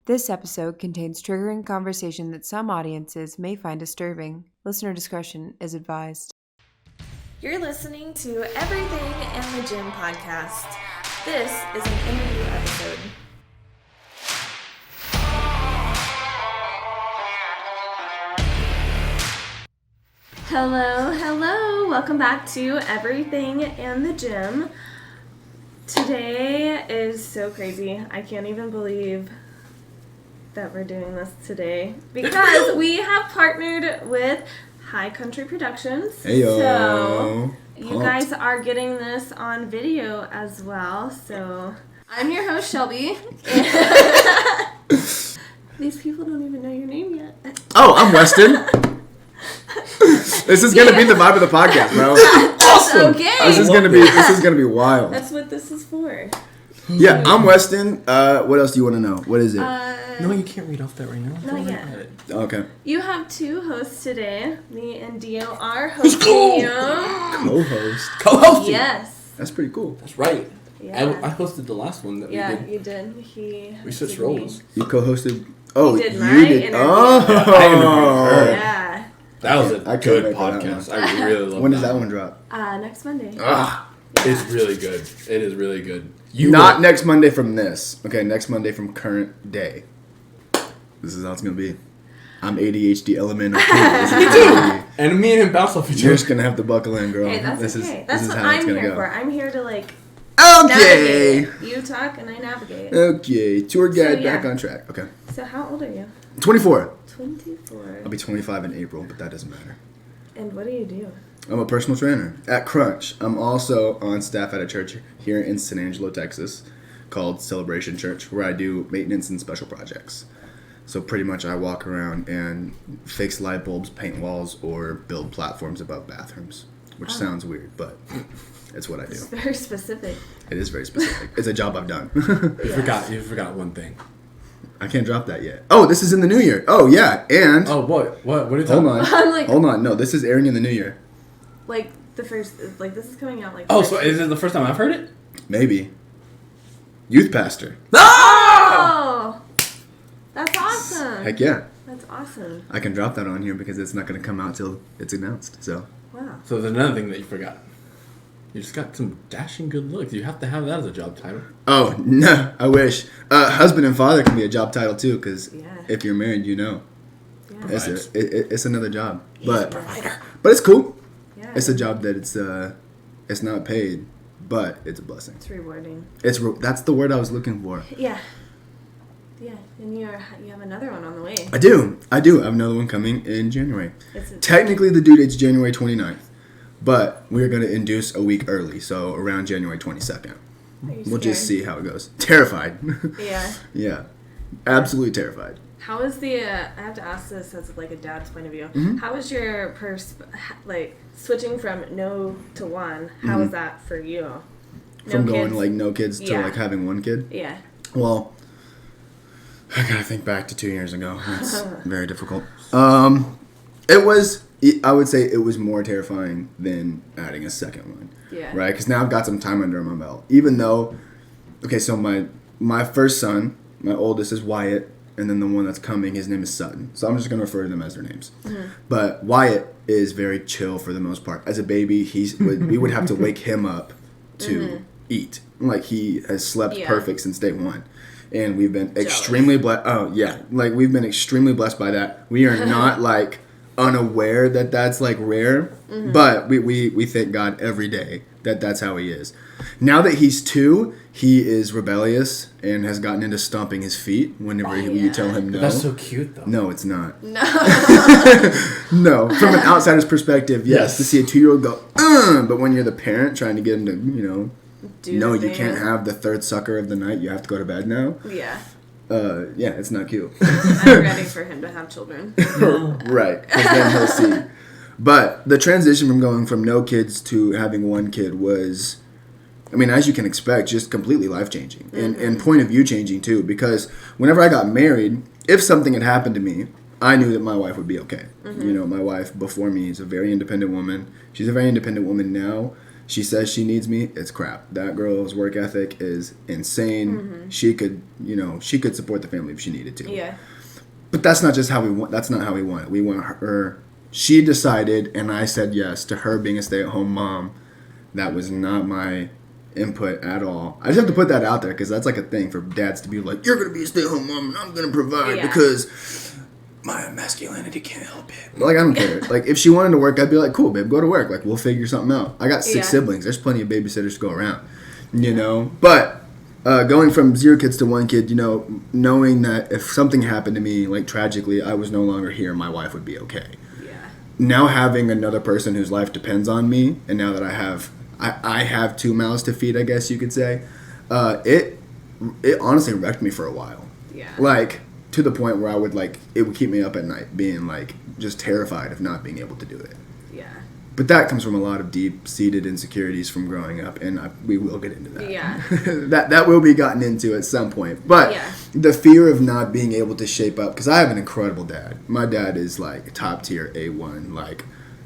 This episode contains triggering conversation that some audiences may find disturbing. Listener discretion is advised. You're listening to Everything in the Gym podcast. This is an interview episode. Hello. Welcome back to Everything in the Gym. Today is so crazy. I can't even believe that we're doing this today because we have partnered with High Country Productions. Heyo. So you guys are getting this on video as well. So I'm your host, Shelby. These people don't even know your name yet. Oh, I'm Weston. This is gonna be the vibe of the podcast, bro. Awesome. Okay. This is gonna be wild. That's what this is for. Yeah, I'm Weston. What else do you want to know? What is it? No, you can't read off that right now. Not yet. Okay. You have two hosts today. Me and Dio are hosting you. Co-host. Co-hosting. Yes. That's pretty cool. That's right. Yeah. I hosted the last one that we did. Yeah, you did. We switched roles. You co-hosted. Oh, You did you my did. interview. Oh. I interviewed her. Yeah. That was a I can't good wait for that podcast. one. I really love When does that one drop? Next Monday. It's really good. It is really good. Not next Monday from this. Okay, next Monday from current day. This is how it's gonna be. I'm ADHD element. And me and him bounce off each You're other. just gonna have to buckle in, girl. Hey, that's this okay. Is, That's this is what how it's I'm gonna here go. for. I'm here to Okay. navigate. You talk and I navigate. Okay. Tour guide yeah. back on track. Okay. So how old are you? 24. 24. I'll be 25 in April, but that doesn't matter. And what do you do? I'm a personal trainer at Crunch. I'm also on staff at a church here in San Angelo, Texas, called Celebration Church, where I do maintenance and special projects. So pretty much I walk around and fix light bulbs, paint walls, or build platforms above bathrooms, which sounds weird, but it's what I do. It's very specific. It is very specific. It's a job I've done. You forgot one thing. I can't drop that yet. Oh, this is in the new year. Oh, yeah, and... Oh, what? What are you Hold talking on. about? I'm like- Hold on. No, this is airing in the new year. Like the first, like this is coming out like. Oh, first- so is it the first time I've heard it? Maybe. Youth pastor. Oh, that's awesome. Heck yeah. That's awesome. I can drop that on here because it's not going to come out till it's announced. So. Wow. So there's another thing that you forgot. You just got some dashing good looks. You have to have that as a job title. Oh, no. I wish. Husband and father can be a job title too, because Yeah. if you're married, you know. Yeah. It's another job. But Provider. but it's cool. Yeah. It's a job that it's not paid, but it's a blessing. It's rewarding. That's the word I was looking for. Yeah. Yeah, and you have another one on the way. I do. I have another one coming in January. It's a- Technically, the due date's January 29th, but we're going to induce a week early, so around January 22nd. Are you We'll just scared? see how it goes. Terrified. Yeah. Yeah. Absolutely terrified. How is the? I have to ask this as like a dad's point of view. Mm-hmm. How is your like switching from no to one? How is that for you? No From going kids? like no kids to Yeah. like having one kid. Yeah. Well, I gotta think back to 2 years ago. That's very difficult. It was. I would say it was more terrifying than adding a second one. Yeah. Right? Because now I've got some time under my belt. Even though, okay, so my first son, my oldest is Wyatt, and then the one that's coming, his name is Sutton. So I'm just gonna refer to them as their names. Mm-hmm. But Wyatt is very chill for the most part. As a baby, we would have to wake him up to eat. Like he has slept Yeah. perfect since day one. And we've been extremely blessed. Oh, yeah. Like, we've been extremely blessed by that. We are not, like, unaware that that's, like, rare. But we thank God every day that that's how he is. Now that he's 2, he is rebellious and has gotten into stomping his feet whenever you tell him no. That's so cute, though. No, it's not. No. No. From an outsider's perspective, yes. Yes. To see a 2-year-old go, but when you're the parent trying to get him to, no, you can't have the third sucker of the night. You have to go to bed now. Yeah. Yeah, it's not cute. I'm ready for him to have children. Right, because then he'll see. But the transition from going from no kids to having one kid was, I mean, as you can expect, just completely life-changing. And point of view changing, too. Because whenever I got married, if something had happened to me, I knew that my wife would be okay. My wife before me is a very independent woman. She's a very independent woman now. She says she needs me. It's crap. That girl's work ethic is insane. She could, she could support the family if she needed to. Yeah. But that's not just how we want. That's not how we want it. We want her. She decided, and I said yes to her being a stay-at-home mom. That was not my input at all. I just have to put that out there because that's like a thing for dads to be like, you're gonna be a stay-at-home mom, and I'm gonna provide because my masculinity can't help it. But, like, I don't care. Like, if she wanted to work, I'd be like, cool, babe, go to work. Like, we'll figure something out. I got 6 siblings. There's plenty of babysitters to go around. You know, but. Going from 0 kids to 1 kid, knowing that if something happened to me, like tragically, I was no longer here, my wife would be okay. Yeah. Now having another person whose life depends on me, and now that I have 2 mouths to feed, I guess you could say, it honestly wrecked me for a while. Yeah. Like, to the point where it would keep me up at night, being like just terrified of not being able to do it. Yeah. But that comes from a lot of deep-seated insecurities from growing up, and we will get into that. Yeah. that will be gotten into at some point. But the fear of not being able to shape up, because I have an incredible dad. My dad is like top-tier A1.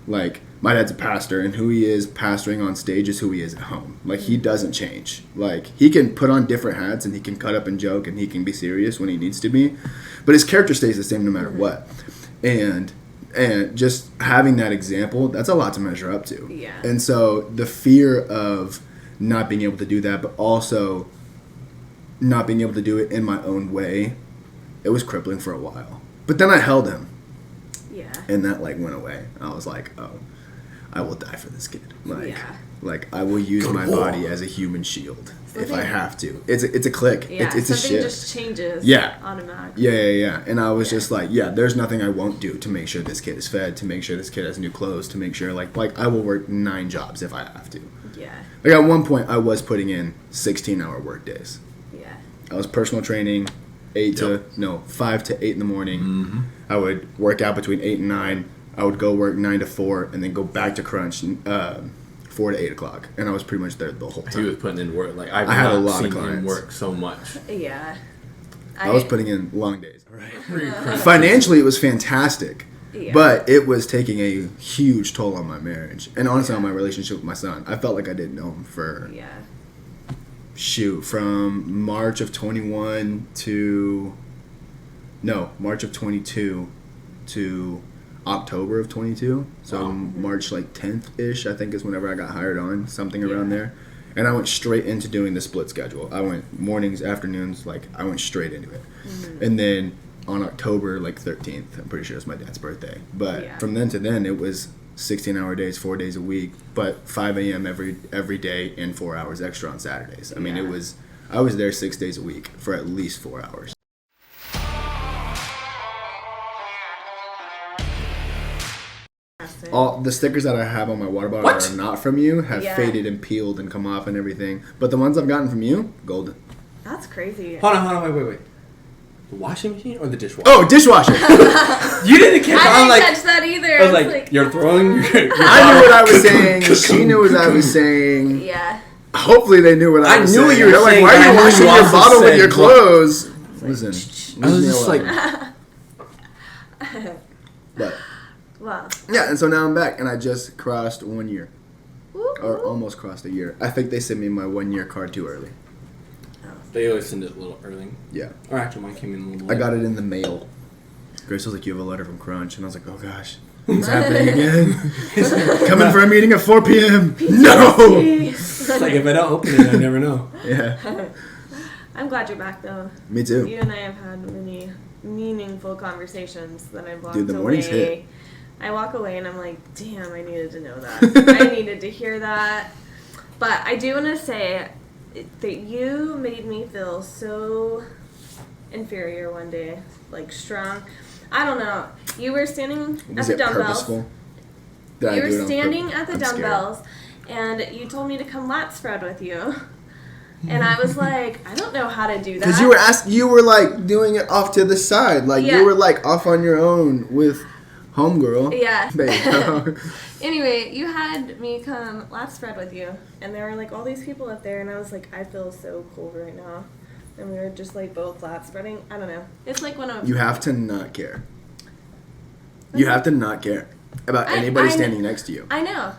Like my dad's a pastor, and who he is pastoring on stage is who he is at home. Like, he doesn't change. Like, he can put on different hats, and he can cut up and joke, and he can be serious when he needs to be. But his character stays the same no matter what. And just having that example, that's a lot to measure up to. Yeah. And so the fear of not being able to do that, but also not being able to do it in my own way, it was crippling for a while. But then I held him. Yeah. And that, went away. I was like, oh, I will die for this kid. Like, I will use my body as a human shield if I have to. It's a click. Yeah, it's a something shift. just changes automatically. Yeah. And I was just like, there's nothing I won't do to make sure this kid is fed, to make sure this kid has new clothes, to make sure, like I will work 9 jobs if I have to. Yeah. Like, at one point, I was putting in 16-hour work days. Yeah. I was personal training 5 to 8 in the morning. Mm-hmm. I would work out between 8 and 9. I would go work 9 to 4 and then go back to crunch 4 to 8 o'clock, and I was pretty much there the whole time. He was putting in work. Like, I had a not lot of seen clients. him work so much. Yeah. I was putting in long days. Right. Financially, it was fantastic, Yeah. but it was taking a huge toll on my marriage and honestly on my relationship with my son. I felt like I didn't know him for from March of 21 to March of 22 to October of 22. So March 10th-ish, I think, is whenever I got hired on, something around there. And I went straight into doing the split schedule. I went mornings, afternoons, I went straight into it. Mm-hmm. And then on October 13th, I'm pretty sure it's my dad's birthday. But from then to then, it was 16-hour days, 4 days a week, but 5 a.m. every day and 4 hours extra on Saturdays. I mean, I was there 6 days a week for at least 4 hours. All the stickers that I have on my water bottle that are not from you have faded and peeled and come off and everything. But the ones I've gotten from you, golden. That's crazy. Hold on, wait. The washing machine or the dishwasher? Oh, dishwasher! You didn't catch I didn't catch that either. I was like, you're throwing your I knew what I was saying. She knew what I was saying. Yeah. Hopefully they knew what I was saying. I knew what you were saying. Why are you washing your bottle with your clothes? Listen, I was just like... But... Wow. Yeah, and so now I'm back, and I just crossed 1 year. Ooh. Or almost crossed a year. I think they sent me my 1 year card too early. They always send it a little early. Yeah. Or actually, mine came in a little I late. got it in the mail. Grace was like, you have a letter from Crunch. And I was like, oh gosh, it's happening again. Coming for a meeting at 4 p.m. No! It's like, if I don't open it, I never know. Yeah. I'm glad you're back, though. Me too. You and I have had many meaningful conversations that I've walked Dude, the morning's away. hit. I walk away and I'm like, damn, I needed to know that. I needed to hear that. But I do want to say that you made me feel so inferior one day, strong. I don't know. You were standing Was at it the dumbbells. purposeful? Did I You do were it on standing at the I'm scared. dumbbells, and you told me to come lat spread with you. And I was like, I don't know how to do that. Because you were doing it off to the side. You were off on your own with homegirl. Yeah. Babe. Anyway, you had me come lat spread with you, and there were all these people up there, and I was like, I feel so cool right now. And we were just both lat spreading. I don't know. It's like when I'm. You have to not care. You have to not care about anybody standing next to you. I know.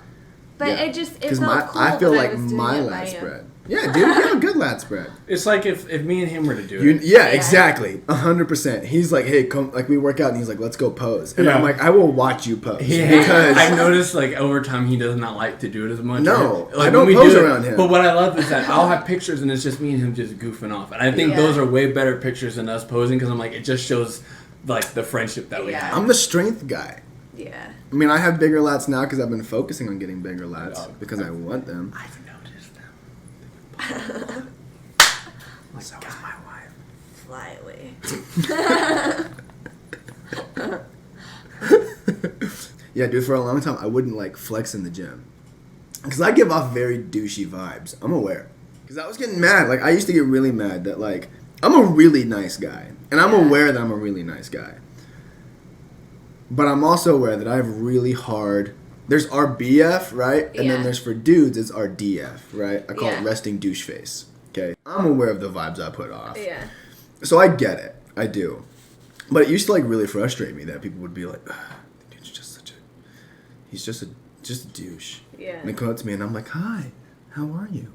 But Yeah. it felt Because cool I feel that like I was doing my it by lat you. spread. Yeah, dude, you have a good lat spread. It's like if me and him were to do You, it. yeah, Yeah. exactly. 100%. He's like, hey, come, like we work out and he's like, let's go pose. And Yeah. I'm like, I will watch you pose. Yeah, Because I've noticed like over time he does not like to do it as much. No, like, I don't when we pose do it- around him. But what I love is that I'll have pictures and it's just me and him just goofing off, and I think Yeah. those are way better pictures than us posing because I'm like it just shows like the friendship that we Yeah. have. I'm the strength guy. Yeah. I mean, I have bigger lats now because I've been focusing on getting bigger lats Yeah. because I want them. I've noticed them. So is my wife. Fly away. Yeah, dude, for a long time, I wouldn't like flex in the gym. Because I give off very douchey vibes. I'm aware. Because I was getting mad. Like, I used to get really mad that, like, I'm a really nice guy. And I'm Yeah. aware that I'm a really nice guy. But I'm also aware that I have really hard. There's RBF, right? And Yeah. then there's for dudes, it's RDF, right? I call Yeah. it resting douche face. Okay? I'm aware of the vibes I put off. Yeah. So I get it. I do. But it used to, like, really frustrate me that people would be like, "Ugh, the dude's just such a. He's just a douche." Yeah. And they come up to me and I'm like, "Hi, how are you?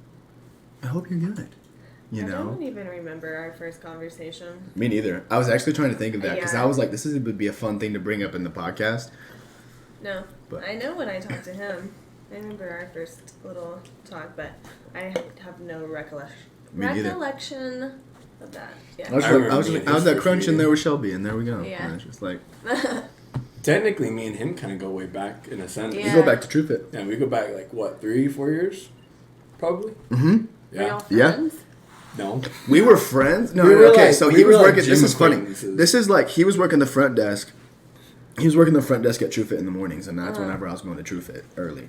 I hope you're good." You I know? don't even remember our first conversation. Me neither. I was actually trying to think of that because Yeah. I was like, would be a fun thing to bring up in the podcast. No. But- I know when I talked to him. I remember our first little talk, but I have no Me neither. recollection of that. I was, Yeah. I remember I was, me and I was his at first Crunch and meeting. there was Shelby and there we go. Yeah. And it's just like, Technically, me and him kind of go way back in a sense. we Yeah. go back to True Fit. Yeah, we go back like what 3-4 years, probably. Mm-hmm. Were y'all Yeah. Yeah. friends? No. We were friends. No, We were okay. like- So we he was were like working. This gym is funny. acquaintances. This is like he was working the front desk. He was working the front desk at True Fit in the mornings, and that's whenever I was going to True Fit early.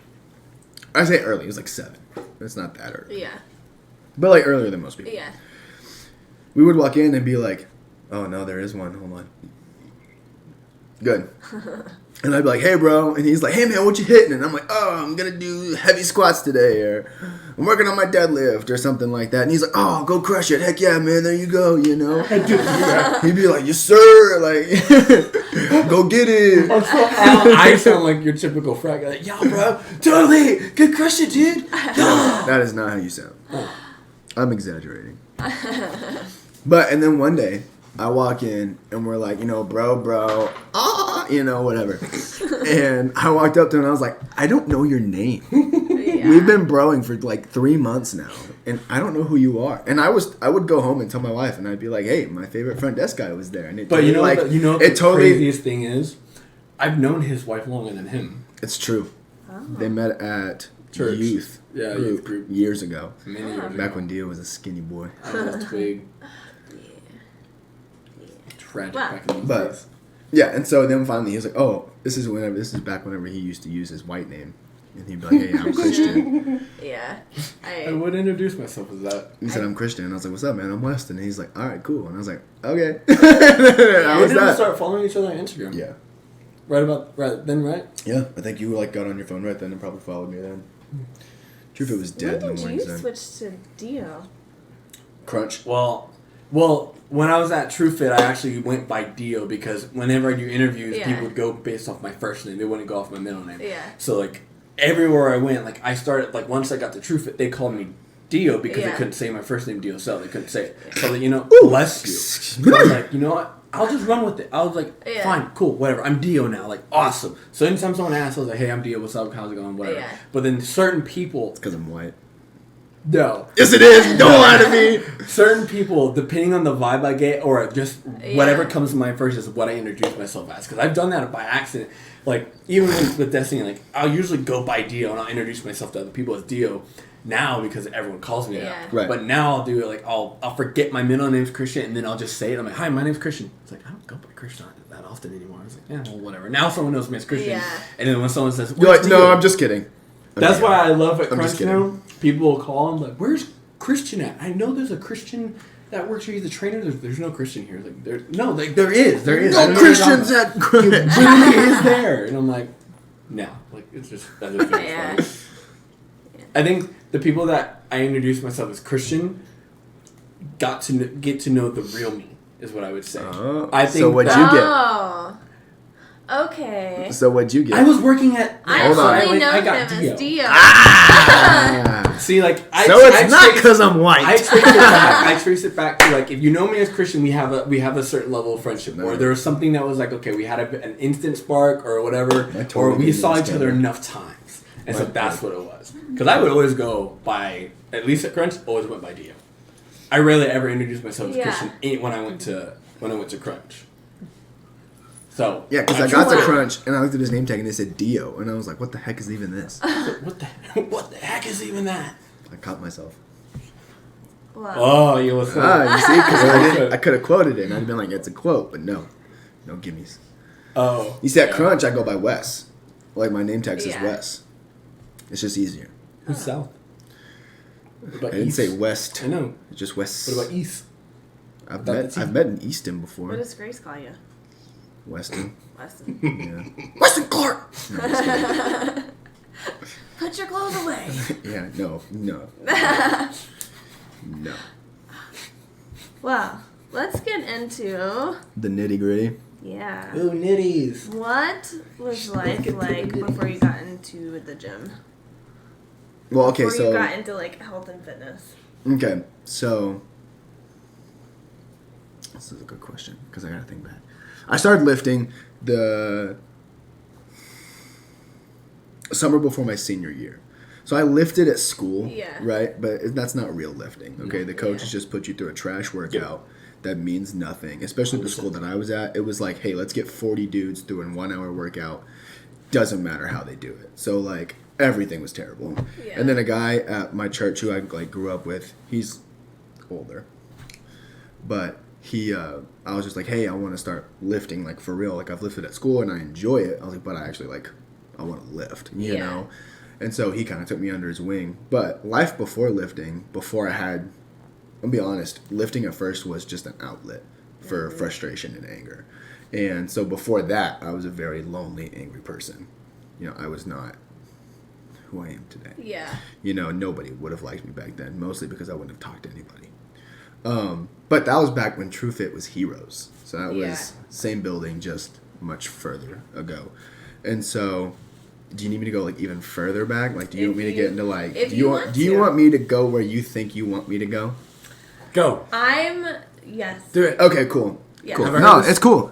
I say early. It was like 7. It's not that early, Yeah. but like earlier than most people. Yeah. We would walk in and be like, "Oh no, there is one. Hold on." Good. And I'd be like, "Hey, bro," and he's like, "Hey, man, what you hitting?" And I'm like, "Oh, I'm gonna do heavy squats today, or I'm working on my deadlift, or something like that." And he's like, "Oh, go crush it! Heck yeah, man! There you go." You know. He'd be like, "Yes, sir!" Like, "Go get it." I sound like your typical frat guy. Like, yo, bro, totally, good crush it, dude. Yeah. That is not how you sound. I'm exaggerating. But and then one day I walk in and we're like, bro, whatever. And I walked up to him and I was like, "I don't know your name. Yeah. We've been broing for like 3 months now, and I don't know who you are." And I would go home and tell my wife, and I'd be like, "Hey, my favorite front desk guy was there." And it But you know, like what the it totally. craziest thing is, I've known his wife longer than him. It's true. Oh. They met at Church. youth Yeah, group, youth group. years ago, Many years back ago. when Dio was a skinny boy. I was a twig. Tragic Wow. back in those But- days. Yeah, and so then finally he was like, "Oh, this is back whenever he used to use his white name," and he'd be like, "Hey, I'm Christian." Yeah. I would introduce myself as that. He said, "I'm Christian," and I was like, "What's up, man? I'm Weston." And he's like, "All right, cool," and I was like, "Okay." How We was didn't that? start following each other on Instagram. Yeah, Right then, right? yeah. I think you like got on your phone right then and probably followed me then. Truth, it was dead When in the did morning. you Then. switch to Dio? Crunch. Well, when I was at TrueFit, I actually went by Dio because whenever I do interviews, Yeah. people would go based off my first name. They wouldn't go off my middle name. Yeah. So like everywhere I went, like I started like once I got to TrueFit, they called me Dio because they Yeah. couldn't say my first name Dio Cell. They couldn't say it. So like, Ooh. bless you. So I was like, you know what? I'll just run with it. I was like, Yeah. fine, cool, whatever. I'm Dio now. Like, awesome. So anytime someone asks, I was like, hey, I'm Dio. What's up? How's it going? Whatever. Yeah. But then certain people, Because I'm white. no. Yes, it is. Don't lie to me. Certain people, depending on the vibe I get, or just Yeah. whatever comes to mind first, is what I introduce myself as. Because I've done that by accident. Like, even with Destiny, like, I'll usually go by Dio, and I'll introduce myself to other people as Dio now because everyone calls me Yeah. that. Right. But now I'll do it, like, I'll forget my middle name's Christian, and then I'll just say it. I'm like, hi, my name's Christian. It's like, I don't go by Christian that often anymore. I was like, yeah, well, whatever. Now someone knows me as Christian. Yeah. And then when someone says, You're like, "Where's no, Dio?" I'm just kidding. That's why I love at I'm just Crunch now. kidding. People will call and like, "Where's Christian at?" I know there's a Christian that works here. He's a trainer. There's no Christian here. Like there is. I No don't know Christians what at you're Crunch. talking about. He really is there, and I'm like, no, like it's just that just feels Yeah. funny. I think the people that I introduced myself as Christian got to get to know the real me is what I would say. Oh, I think so what'd that- you get? Oh. Okay. So what'd you get? I was working at. I Hold on. only know I him got as Dio. Dio. See, like So it's not because I'm white. I trace it back. I trace it back to like if you know me as Christian, we have a certain level of friendship. No. Or there was something that was like okay, we had an instant spark or whatever, totally or we didn't saw each understand other that. enough times, and so Right. that's what it was. Because I would always go by at least at Crunch, always went by Dio. I rarely ever introduced myself as Yeah. Christian when I went to Crunch. So Yeah, because I I'm got sure- to Crunch and I looked at his name tag and it said Dio, and I was like, "What the heck is even this?" What the heck is even that? I caught myself. Wow. Oh, you listen. You see, because I could have quoted it, and I'd been like, "It's a quote," but no gimmies. Oh, You see, at yeah. Crunch, I go by Wes. Like my name tag says Yeah. Wes. It's just easier. Who's South? What I about didn't East? say West. I know. It's just West. What about East? I've Thought met that's I've met in Easton before. What does Grace call you? Weston. Weston. Yeah. Weston Clark. No, I'm just kidding. Put your clothes away. Yeah. No. No. Well, let's get into The nitty gritty. yeah. Ooh, nitties. What was life get to like the before you got into the gym? Well, okay, Before so you got into like health and fitness. okay, so this is a good question because I gotta think back. I started lifting the summer before my senior year. So I lifted at school, Yeah. right? But that's not real lifting, okay? The coaches Yeah. just put you through a trash workout that means nothing, especially the school that I was at. It was like, hey, let's get 40 dudes through a 1 hour workout. Doesn't matter how they do it. So, like, everything was terrible. Yeah. And then a guy at my church who I, like, grew up with, he's older. But I was just like, hey, I want to start lifting, like, for real. Like, I've lifted at school and I enjoy it. I was like, but I actually, like, I want to lift, you Yeah. know? And so he kind of took me under his wing. But life before lifting, before I had, I'll be honest, lifting at first was just an outlet for frustration and anger. And so before that, I was a very lonely, angry person. You know, I was not who I am today. Yeah. You know, nobody would have liked me back then, mostly because I wouldn't have talked to anybody. But that was back when True Fit was Heroes. So that was Yeah. same building, just much further ago. And so, do you need me to go like even further back? Like, do you If want me to you- get into like? if Do you you want do you to. want me to go where you think you want me to go? Go. Yes. Do it. Okay, cool. Yeah. Cool. Have I No, heard this? it's cool.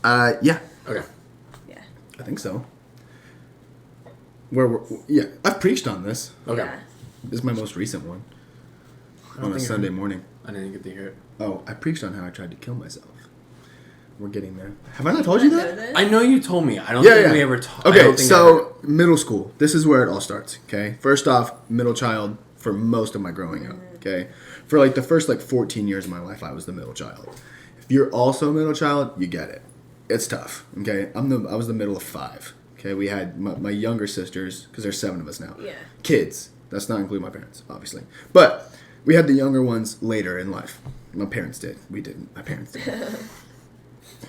Yeah, Okay. Yeah. I think so. Yeah, I've preached on this. Okay. Yeah. This is my most recent one I don't on a think I Sunday heard- morning. I didn't get to hear it. Oh, I preached on how I tried to kill myself. We're getting there. Have I not told you Know that? this? I know you told me. I don't Yeah, think yeah. we ever talked. Okay, so middle school. This is where it all starts. Okay, first off, middle child for most of my growing up. Okay, for like the first like 14 years of my life, I was the middle child. If you're also a middle child, you get it. It's tough. Okay, I was the middle of 5. Okay, we had my younger sisters because there's 7 of us now. Yeah. Kids. That's not including my parents, obviously. But we had the younger ones later in life. My parents did. We didn't. My parents did.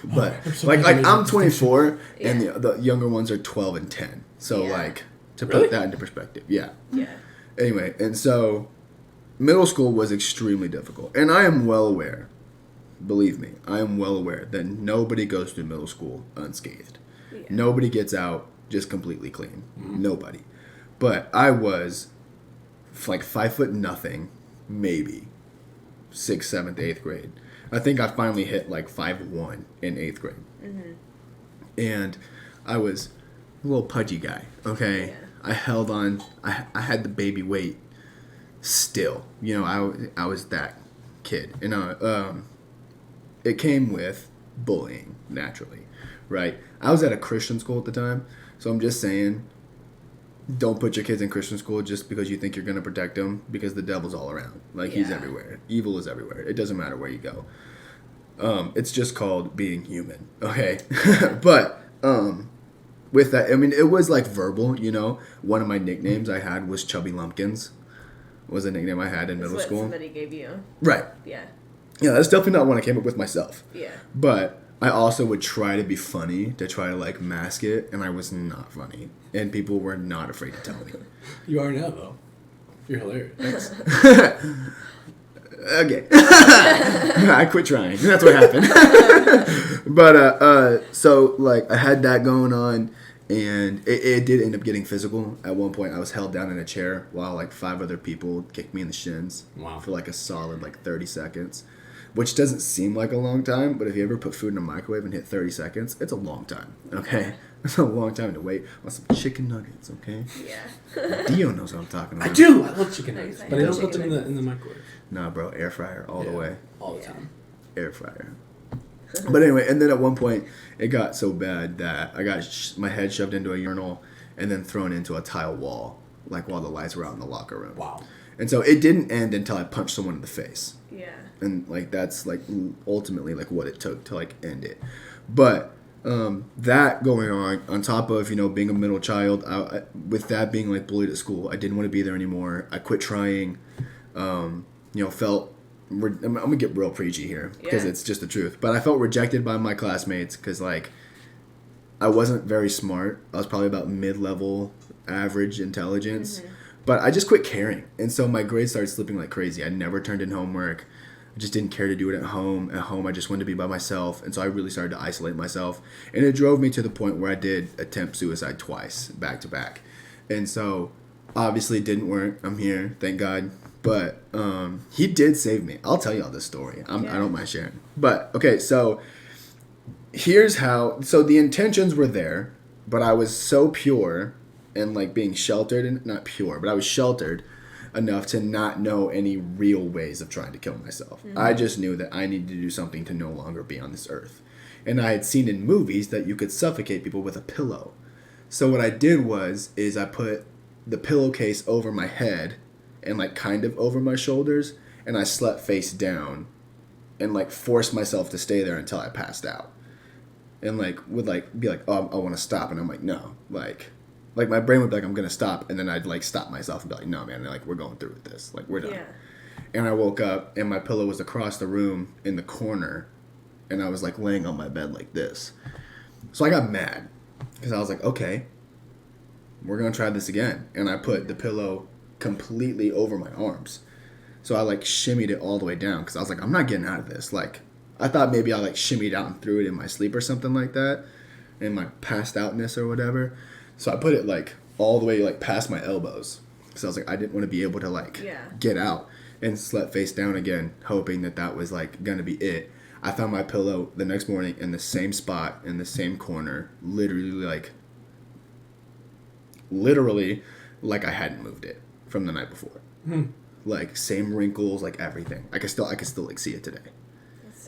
But like I'm 24 and Yeah. the younger ones are 12 and 10. So Yeah. like to Really? put that into perspective. Yeah. Yeah. Anyway, and so middle school was extremely difficult. And I am well aware, believe me, I am well aware that nobody goes through middle school unscathed. Yeah. Nobody gets out just completely clean. Nobody. But I was like 5'0", maybe 6th, 7th, 8th grade. I think I finally hit like 5'1" in 8th grade. And I was a little pudgy guy, okay? Yeah. I held on. I had the baby weight still. You know, I was that kid. And it came with bullying, naturally, right? I was at a Christian school at the time, so I'm just saying, don't put your kids in Christian school just because you think you're going to protect them, because the devil's all around. Like, he's Yeah. everywhere. Evil is everywhere. It doesn't matter where you go. It's just called being human, okay? But with that, I mean, it was like verbal, you know? One of my nicknames I had was Chubby Lumpkins, was a nickname I had in That's middle what school. somebody gave you. Right. Yeah. Yeah, that's definitely not one I came up with myself. Yeah. But I also would try to be funny, to try to like mask it, and I was not funny. And people were not afraid to tell me. You are now, though. You're hilarious. Okay. I quit trying. That's what happened. But so like I had that going on, and it did end up getting physical. At one point, I was held down in a chair while like 5 other people kicked me in the shins. Wow. For like a solid like 30 seconds, which doesn't seem like a long time, but if you ever put food in a microwave and hit 30 seconds, it's a long time. Okay, it's a long time to wait on some chicken nuggets. Okay. Yeah. Dio knows what I'm talking about. I do. I love chicken nuggets, Nice. but I don't put Chicken them in the microwave. Nah, bro, air fryer all the Yeah, way. all the Yeah. time. Air fryer. But anyway, and then at one point, it got so bad that I got my head shoved into a urinal and then thrown into a tile wall, like while the lights were out in the locker room. Wow. And so it didn't end until I punched someone in the face. Yeah. And like that's like ultimately like what it took to like end it. But that going on top of, you know, being a middle child, with that being like bullied at school, I didn't want to be there anymore. I quit trying. You know, felt I'm gonna get real preachy here because Yeah. it's just the truth. But I felt rejected by my classmates because like I wasn't very smart. I was probably about mid-level average intelligence. But I just quit caring. And so my grades started slipping like crazy. I never turned in homework. I just didn't care to do it at home. At home, I just wanted to be by myself. And so I really started to isolate myself. And it drove me to the point where I did attempt suicide twice, back to back. And so obviously it didn't work. I'm here, thank God. But he did save me. I'll tell y'all this story. I don't mind sharing. But, okay, so here's how. So the intentions were there, but I was so pure and like being sheltered, and not pure, but I was sheltered enough to not know any real ways of trying to kill myself. I just knew that I needed to do something to no longer be on this earth. And I had seen in movies that you could suffocate people with a pillow. So what I did is I put the pillowcase over my head and like kind of over my shoulders, and I slept face down and like forced myself to stay there until I passed out. And like would like be like, oh, I want to stop, and I'm like, no, like my brain would be like, I'm gonna stop, and then I'd like stop myself and be like, no, man, like we're going through with this, like we're done. Yeah. And I woke up and my pillow was across the room in the corner, and I was like laying on my bed like this. So I got mad because I was like, okay, we're gonna try this again. And I put the pillow completely over my arms. So I like shimmied it all the way down because I was like, I'm not getting out of this. Like I thought maybe I like shimmied out and threw it in my sleep or something like that, in my passed outness or whatever. So I put it like all the way like past my elbows because I was like, I didn't want to be able to like get out, and slept face down again, hoping that was like gonna be it. I found my pillow the next morning in the same spot in the same corner, literally like I hadn't moved it from the night before. Like same wrinkles, like everything. I could still like see it today.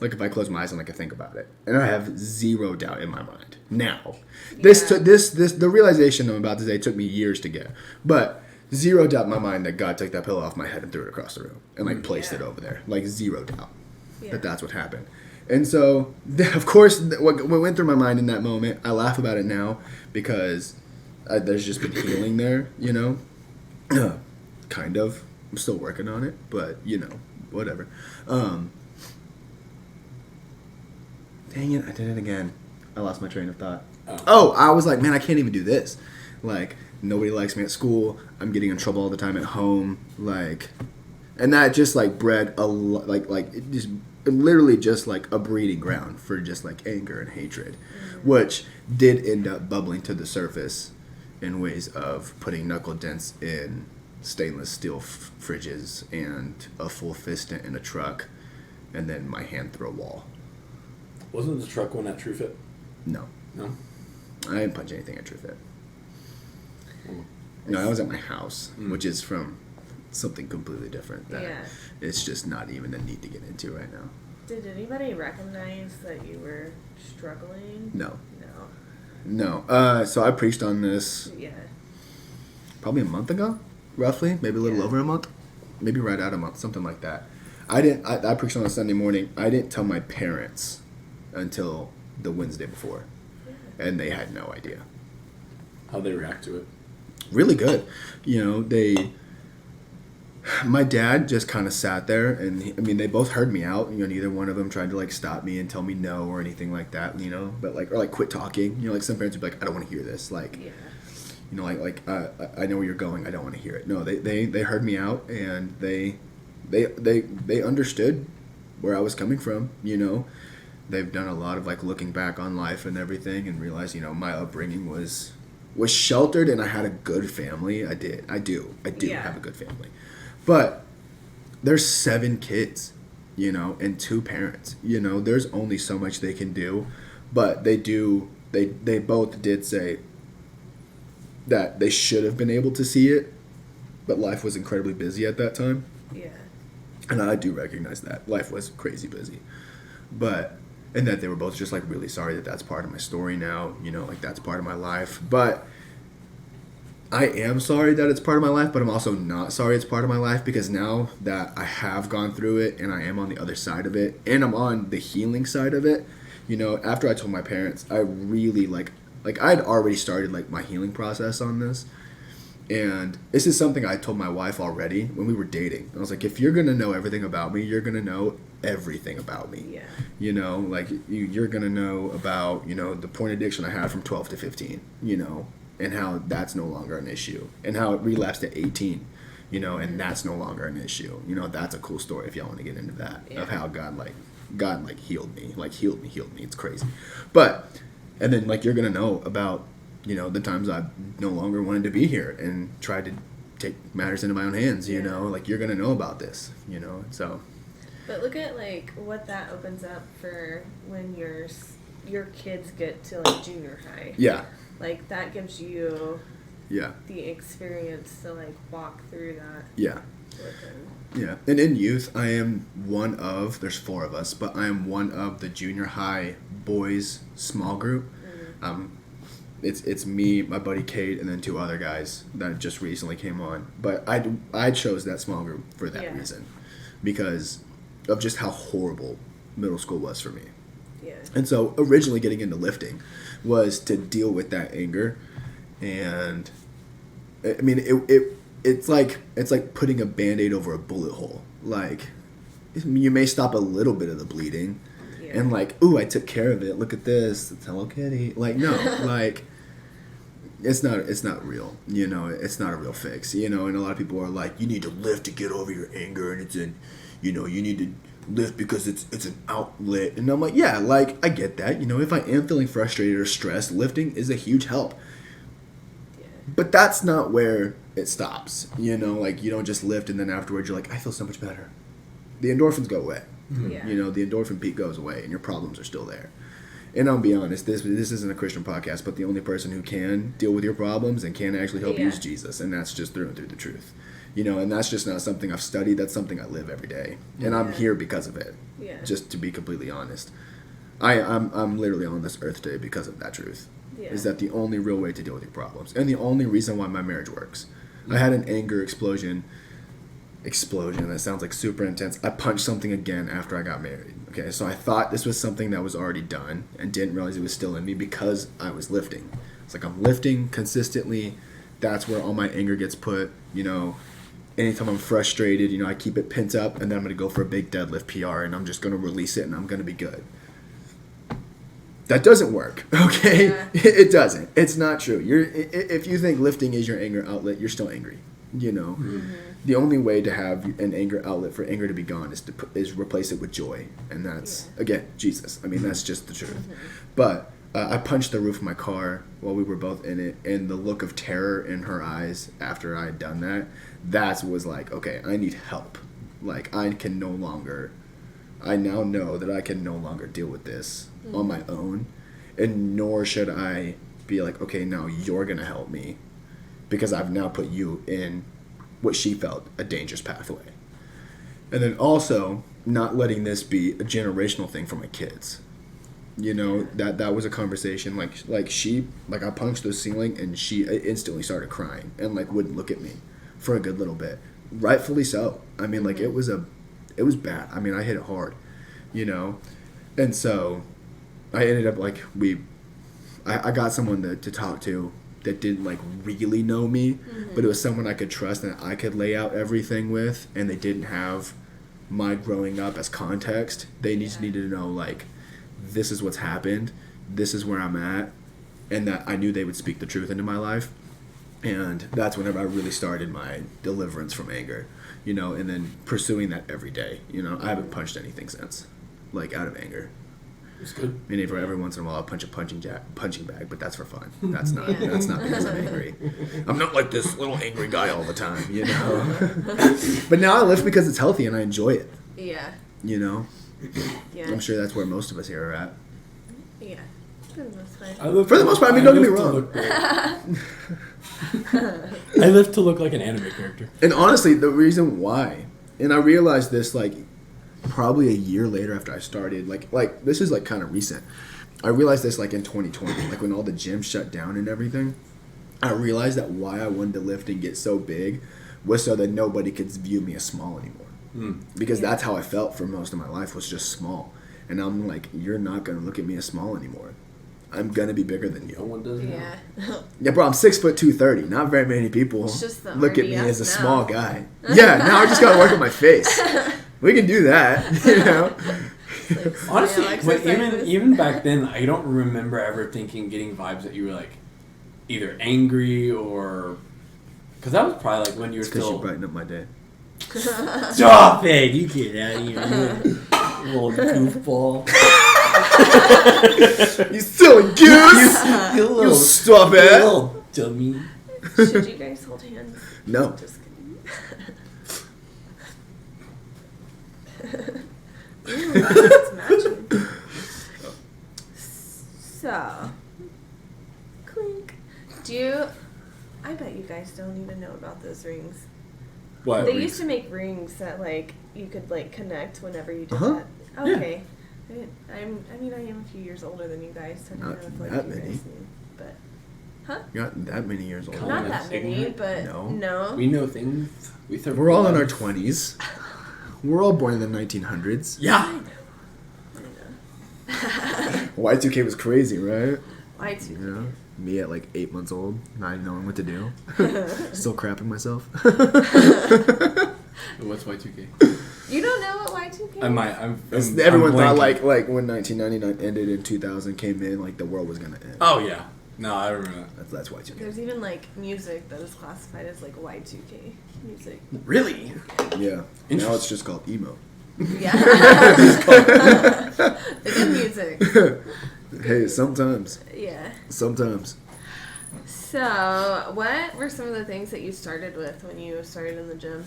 Like if I close my eyes and I can think about it, and I have zero doubt in my mind now. The realization I'm about to say took me years to get, but zero doubt in my mind that God took that pillow off my head and threw it across the room and like placed it over there. Like zero doubt that that's what happened. And so, of course, what went through my mind in that moment, I laugh about it now because there's just been healing there, you know, kind of. I'm still working on it, but you know, whatever. Dang it, I did it again. I lost my train of thought. Oh, I was like, man, I can't even do this. Like, nobody likes me at school. I'm getting in trouble all the time at home. Like, and that just like bred it just literally just like a breeding ground for just like anger and hatred, which did end up bubbling to the surface in ways of putting knuckle dents in stainless steel fridges and a full fist dent in a truck, and then my hand through a wall. Wasn't the truck one at True Fit? No. No? I didn't punch anything at True Fit. No, I was at my house, which is from something completely different. That it's just not even a need to get into right now. Did anybody recognize that you were struggling? No. No. So I preached on this probably a month ago, roughly, maybe a little over a month, maybe right at a month, something like that. I preached on a Sunday morning. I didn't tell my parents until the Wednesday before, and they had no idea. How'd they react to it? Really good. You know, my dad just kind of sat there, and they both heard me out. You know, neither one of them tried to like stop me and tell me no or anything like that. You know, but like quit talking. You know, like some parents would be like, I don't want to hear this. Like, you know, I know where you're going. I don't want to hear it. No, they heard me out, and they they understood where I was coming from, you know. They've done a lot of like looking back on life and everything and realized, you know, my upbringing was sheltered and I had a good family. I do Yeah. have a good family. But there's 7 kids, you know, and 2 parents. You know, there's only so much they can do, but they both did say that they should have been able to see it, but life was incredibly busy at that time. Yeah. And I do recognize that. Life was crazy busy. And that they were both just like really sorry that that's part of my story now, you know, like that's part of my life. But I am sorry that it's part of my life, but I'm also not sorry it's part of my life, because now that I have gone through it and I am on the other side of it and I'm on the healing side of it, you know, after I told my parents, I really like I'd already started like my healing process on this. And this is something I told my wife already when we were dating. I was like, if you're going to know everything about me, you're going to know everything about me. Yeah. You know, like you're going to know about, you know, the porn addiction I had from 12 to 15, you know, and how that's no longer an issue, and how it relapsed at 18, you know, and that's no longer an issue. You know, that's a cool story if y'all want to get into that, Yeah. of how God healed me. It's crazy. But, and then like you're going to know about, you know, the times I no longer wanted to be here and tried to take matters into my own hands, you know, like you're going to know about this, you know, so. But look at like what that opens up for when your kids get to like junior high. Yeah. Like that gives you Yeah. the experience to like walk through that Yeah. with them. Yeah. And in youth, I am one of, there's 4 of us, but I am one of the junior high boys small group. It's me, my buddy Kate, and then 2 other guys that just recently came on. But I chose that small group for that reason, because of just how horrible middle school was for me. Yeah. And so originally getting into lifting was to deal with that anger. And I mean, it's like putting a Band-Aid over a bullet hole. Like, you may stop a little bit of the bleeding. Yeah. And like, ooh, I took care of it. Look at this. It's Hello Kitty. Like, no, like, it's not real. You know, it's not a real fix. You know, and a lot of people are like, you need to lift to get over your anger, and you need to lift because it's an outlet. And I'm like, yeah, like, I get that. You know, if I am feeling frustrated or stressed, lifting is a huge help. Yeah. But that's not where it stops. You know, like, you don't just lift and then afterwards you're like, I feel so much better. The endorphins go away. Yeah. You know, the endorphin peak goes away and your problems are still there. And I'll be honest, this isn't a Christian podcast, but the only person who can deal with your problems and can actually help you is Jesus, and that's just through and through the truth. You know, and that's just not something I've studied, that's something I live every day. And I'm here because of it. Yeah. Just to be completely honest. I'm literally on this earth today because of that truth. Yeah. Is that the only real way to deal with your problems, and the only reason why my marriage works. I had an anger explosion, that sounds like super intense. I punched something again after I got married. Okay, so I thought this was something that was already done and didn't realize it was still in me because I was lifting. It's like I'm lifting consistently. That's where all my anger gets put. You know, anytime I'm frustrated, you know, I keep it pent up, and then I'm going to go for a big deadlift PR, and I'm just going to release it, and I'm going to be good. That doesn't work, okay? Yeah. It doesn't. It's not true. If you think lifting is your anger outlet, you're still angry. You know, the only way to have an anger outlet for anger to be gone is replace it with joy, and that's again Jesus. I mean, that's just the truth. But I punched the roof of my car while we were both in it, and the look of terror in her eyes after I had done that was like, okay, I need help. Like, I now know that I can no longer deal with this on my own, and nor should I be like, okay, now you're gonna help me, because I've now put you in what she felt a dangerous pathway. And then also not letting this be a generational thing for my kids. You know, that was a conversation. Like I punched the ceiling and she instantly started crying and like wouldn't look at me for a good little bit. Rightfully so. I mean, like it was bad. I mean, I hit it hard, you know? And so I ended up like I got someone to talk to that didn't like really know me, but it was someone I could trust and I could lay out everything with, and they didn't have my growing up as context. They just needed to know like, this is what's happened, this is where I'm at, and that I knew they would speak the truth into my life. And that's whenever I really started my deliverance from anger. you know, and then pursuing that every day. You know, I haven't punched anything since, like out of anger. It's good. I mean, every once in a while I'll punch a punching bag, but that's for fun. That's not that's not because I'm angry. I'm not like this little angry guy all the time, you know. But now I lift because it's healthy and I enjoy it. Yeah. You know. Yeah. I'm sure that's where most of us here are at. Yeah. For the most part. For the most part, I mean, don't get me wrong. I live to look like an anime character. And honestly, the reason why, and I realized this like probably a year later after I started, like this is like kind of recent. I realized this like in 2020, like when all the gyms shut down and everything. I realized that why I wanted to lift and get so big was so that nobody could view me as small anymore. Because that's how I felt for most of my life, was just small. And I'm like, you're not gonna look at me as small anymore. I'm gonna be bigger than No you. one does. Yeah. Yeah, bro, I'm 6'2", 230. Not very many people It's just the look at me RDS as a now. small guy. Yeah, now I just gotta work on my face. We can do that, you know. Honestly, Yeah, but exercises. even back then, I don't remember ever getting vibes that you were like either angry or because that was probably like when you were It's because you still. brighten up my day. Stop it! You get out of here, you little goofball. You silly goose! You You little, stop you it! little dummy. Should you guys hold hands? No. Just kidding. Ooh, it's matching. So, clink. I bet you guys don't even know about those rings. What? They used to make rings that like you could like connect whenever you did Uh-huh. that. Okay. I am a few years older than you guys, so I don't Not know if like that you many. guys knew. But You're not that many years old. Come not on, that that's many, ignorant. but No. no. We know things. We're all in our 20s. We're all born in the 1900s. Yeah. Y2K was crazy, right? Why too? You know? Me at like 8 months old, not even knowing what to do. Still crapping myself. What's Y2K? You don't know what Y2K is? Everyone I'm thought blanking. like when 1999 ended and 2000 came in, like the world was gonna end. Oh yeah. No, I remember that. That's Y2K. There's even like music that is classified as like Y2K music. Really? Yeah. Now it's just called emo. Yeah. It's in music. Hey, sometimes. Yeah. Sometimes. So, what were some of the things that you started with when you started in the gym?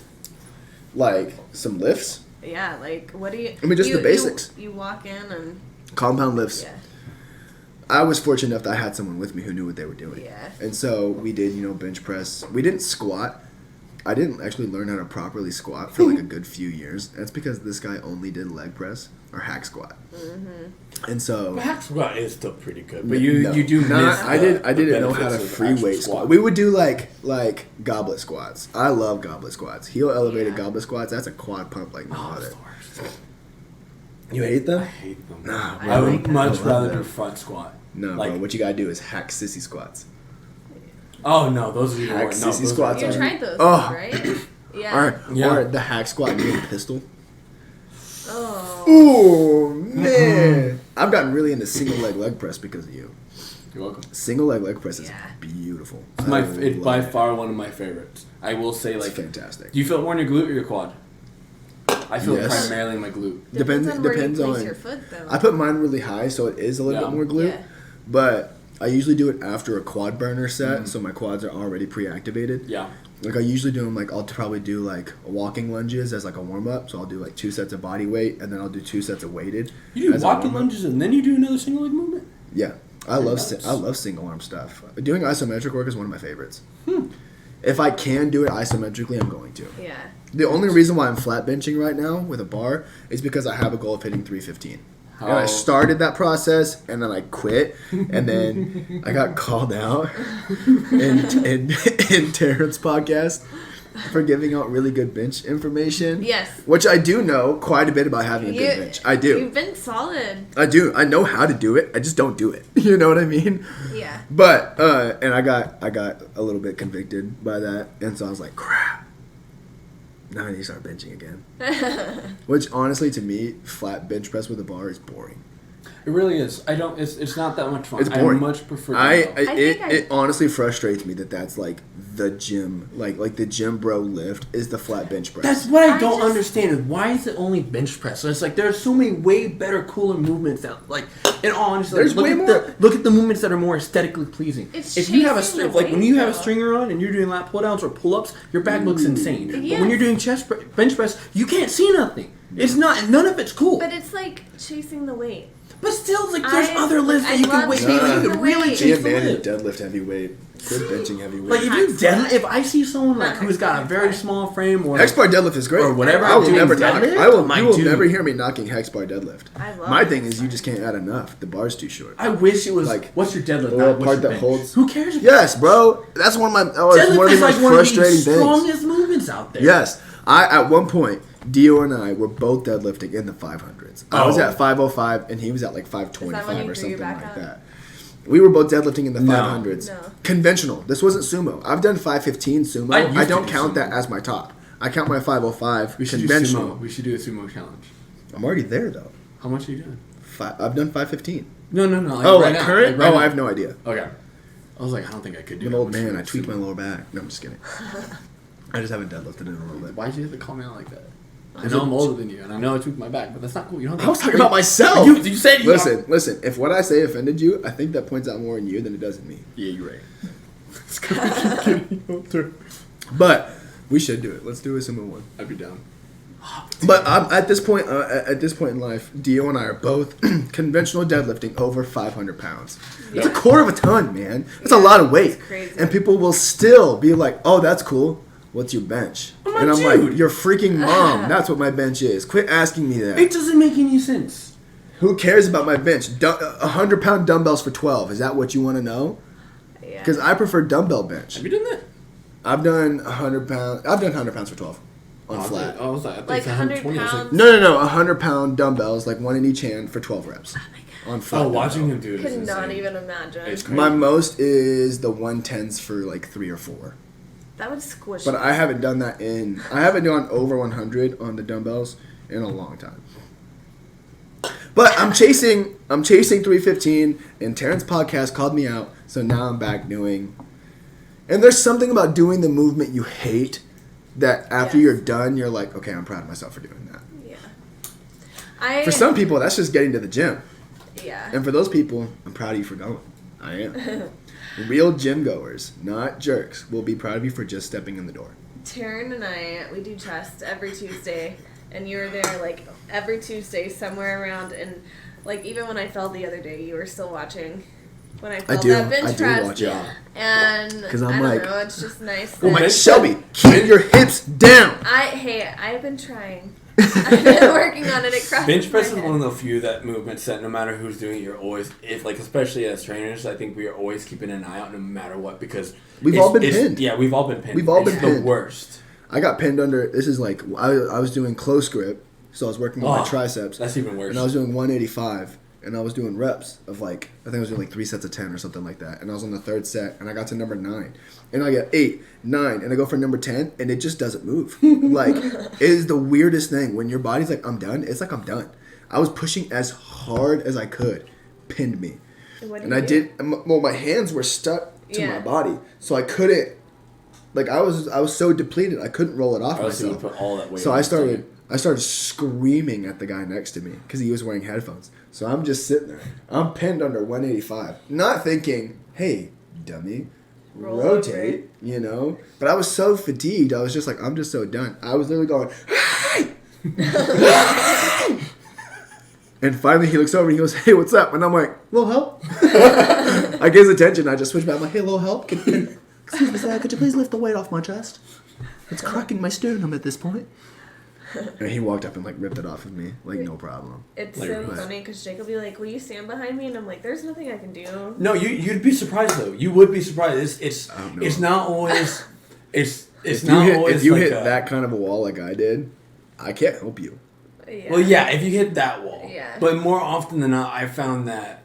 Like some lifts, Yeah, like what do you? I mean, just the basics. You walk in and compound lifts. yeah, I was fortunate enough that I had someone with me who knew what they were doing. Yeah. And so we did, bench press. We didn't squat. I didn't actually learn how to properly squat for like a good few years. That's because this guy only did leg press or hack squat. Mm-hmm. And so Hack squat is still pretty good, but you do miss. I didn't know how to benefits of free actual weight squat. We would do like goblet squats. I love goblet squats. Heel elevated Yeah. goblet squats. That's a quad pump like no Oh, other. it's the worst. You hate I them? hate them. Nah, I I would like them. much I love rather them. do front squat. No, Like- bro. What you gotta do is hack sissy squats. Oh no, those are even Hack worse. No, sissy those are- squats you are- tried those, Oh. right? Yeah. Or the hack squat me and pistol. Oh. Ooh, man. I've gotten really into single leg press because of you. You're welcome. Single leg press is Yeah. beautiful. It's I it's love by it. far one of my favorites. I will say, It's like, fantastic. do you feel it more in your glute or your quad? I feel it Yes. primarily in my glute. Depends on where depends you place on. your foot, though. I put mine really high, so it is a little Yeah. bit more glute. Yeah. But I usually do it after a quad burner set, so my quads are already pre-activated. Yeah. Like I usually do them I'll probably do like walking lunges as like a warm up. So I'll do like 2 sets of body weight, and then I'll do 2 sets of weighted. You do as a walking warm-up. lunges and then you do another single leg movement? Yeah, I love Nice. I love single arm stuff. Doing isometric work is one of my favorites. If I can do it isometrically, I'm going to. Yeah. The only reason why I'm flat benching right now with a bar is because I have a goal of hitting 315. And I How- started that process, and then I quit, and then I got called out in Terrence's podcast for giving out really good bench information. Yes. Which I do know quite a bit about having a good bench. I do. You've been solid. I do. I know how to do it. I just don't do it. You know what I mean? Yeah. But and I got a little bit convicted by that, and so I was like, crap. Now I need to start benching again. Which honestly, to me, flat bench press with a bar is boring. It really is. I don't. It's not that much fun. It's boring. I much prefer. I dumbbell. it honestly frustrates me that that's like the gym, like the gym bro lift is the flat bench press. That's what I don't understand is why is it only bench press? So it's like there's so many way better, cooler movements that like in all honesty, There's look way at more. look at the movements that are more aesthetically pleasing. It's If you have chasing the like when weight, you have a though. stringer on and you're doing lat pull downs or pull ups, your back looks insane. But Yes. when you're doing bench press, you can't see nothing. It's not none of it's cool. But it's like chasing the weight. But still, like there's I- other lifts that I you can love weight. chasing You the can really weight. Be chase a the man and lift. deadlift heavyweight. Quit benching heavyweight. Like if you Hack squat. if I see someone like Not who's hack got a squat, very hack small frame or Hex bar deadlift is great. Or whatever I will doing never knock. deadlift, I will. my You will dude. never hear me knocking hex bar deadlift. I love My it. thing is you just can't add enough. The bar's too short. I wish it was Like, like what's your deadlift? the Not little what's part your that bench. holds- Who cares? About Yes, bro. That's one of my. Oh, it's Deadlift one of the is most like one of the frustrating things. strongest movements out there. Yes, I at one point Dio and I were both deadlifting in the 500s. I was Oh. at 505 and he was at like Is that when 525 you or threw your something back like up? that. We were both deadlifting in the No. 500s. No. Conventional. This wasn't sumo. I've done 515 sumo. I used I to don't do count sumo. that as my top. I count my 505 We should do conventional. sumo. We should do a sumo challenge. I'm already there though. How much are you doing? I've done 515. No. Like Oh, right like now, current? like right Oh, now. I have no idea. Okay. I was like, I don't think I could do. I'm an that old much man. I sumo. tweaked my lower back. No, I'm just kidding. I just haven't deadlifted in a little bit. Why'd you have to call me out like that? I know I'm older than you, and I know I tweaked my back, but that's not cool. You don't. I was talking about myself. You said you. Listen. If what I say offended you, I think that points out more in you than it does in me. Yeah, you're right. It's gonna keep getting older. But we should do it. Let's do a sumo one. I'd be down. But at this point in life, Dio and I are both conventional deadlifting over 500 pounds. That's a Yeah. quarter of a ton, man. That's a lot of weight. It's crazy. And people will still be like, "Oh, that's cool. What's your bench?" Oh, my and I'm dude. like, "Your freaking mom. That's what my bench is. Quit asking me that. It doesn't make any sense. Who cares about my bench? 100-pound dumbbells for 12. Is that what you want to know? Yeah. Because I prefer dumbbell bench. Have you done that? I've done 100 pounds. I've done 100 pounds for 12 on flat. I was like, I think Like it's 120. 100 I was like, pounds. No. 100-pound dumbbells, like one in each hand for 12 reps. On flat. oh, watching dumbbell. him do it is Could not insane. even imagine. It's crazy. My most is the 110s for like 3 or 4. That would squish. But me. I haven't done that I haven't gone over 100 on the dumbbells in a long time. But I'm chasing 315, and Terrence's podcast called me out, so now I'm back doing. And there's something about doing the movement you hate that after Yes. you're done, you're like, okay, I'm proud of myself for doing that. Yeah. For some people, that's just getting to the gym. Yeah. And for those people, I'm proud of you for going. I am. Real gym goers, not jerks, will be proud of you for just stepping in the door. Taryn and I, we do chest every Tuesday, and you were there like every Tuesday somewhere around, and like even when I fell the other day, you were still watching. When I fell that bench I do press, watch it. and 'Cause I'm I don't like- know, it's just nice. Oh that- my Shelby, keep your hips down. I've been trying. I've been working on it. It crosses Bench press my is head. one of the few that movements that no matter who's doing it, you're always, if like especially as trainers, I think we are always keeping an eye out no matter what because We've it's- all been it's- pinned. Yeah, we've all been pinned. We've all It's been the pinned. worst. I got pinned under. This is like I was doing close grip, so I was working with my Oh, triceps, That's even worse. and I was doing 185, and I was doing reps of like I think I was doing like 3 sets of 10 or something like that, and I was on the 3rd set, and I got to number 9, and I get 8, 9, and I go for number 10, and it just doesn't move. Like it is the weirdest thing when your body's like I'm done. It's like I'm done. I was pushing as hard as I could, pinned me, What do and you I do? did. Well, my hands were stuck to my Yeah. body, so I couldn't. Like I was so depleted, I couldn't roll it off I was going myself. to put all that weight. So on I the stomach. started screaming at the guy next to me because he was wearing headphones. So I'm just sitting there. I'm pinned under 185, not thinking, "Hey, dummy, Roll rotate," you know. But I was so fatigued. I was just like, "I'm just so done." I was literally going, "Hey!" And finally, he looks over and he goes, "Hey, what's up?" And I'm like, "Little help?" I get his attention. I just switch back. I'm like, "Hey, little help? Excuse me, sir. Could you please lift the weight off my chest? It's cracking my sternum at this point." And he walked up and like ripped it off of me, like no problem. It's Like, so what? funny because Jake will be like, "Will you stand behind me?" And I'm like, "There's nothing I can do." No, you'd be surprised though. You would be surprised. I don't know. It's not always. It's If not you hit, always if you like hit a- that kind of a wall like I did, I can't help you. Yeah. Well, yeah, if you hit that wall. Yeah. But more often than not, I found that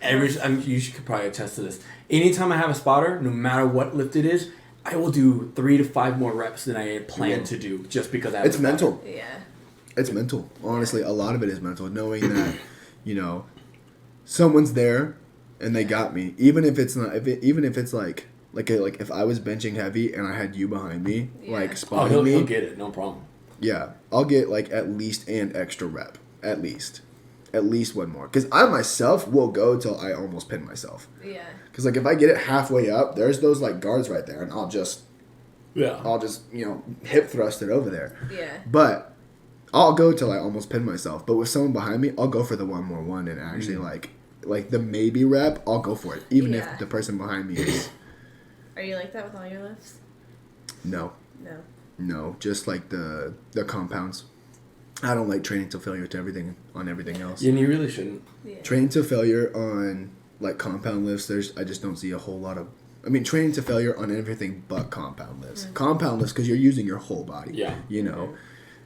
you could probably attest to this. Anytime I have a spotter, no matter what lift it is, I will do 3 to 5 more reps than I had planned to do just because I have It's a spotter. mental. Yeah. It's mental. Honestly, a lot of it is mental. Knowing that, you know, someone's there and they got me. Even if it's not. Even if it's like Like if I was benching heavy and I had you behind me, like Oh, spotting he'll me, get it. No problem. yeah, I'll get like at least an extra rep. At least one more. Because I myself will go till I almost pin myself. Yeah. Because like if I get it halfway up, there's those like guards right there, and I'll just hip thrust it over there. Yeah. But I'll go till I almost pin myself. But with someone behind me, I'll go for the one more one and actually like the maybe rep, I'll go for it, even if the person behind me is. Are you like that with all your lifts? No. No. Just like the compounds. I don't like training to failure to everything else. Yeah, and you really shouldn't. Yeah. Training to failure on like compound lifts, I just don't see a whole lot of. I mean, training to failure on everything but compound lifts. Mm-hmm. Compound lifts because you're using your whole body. Yeah. You know,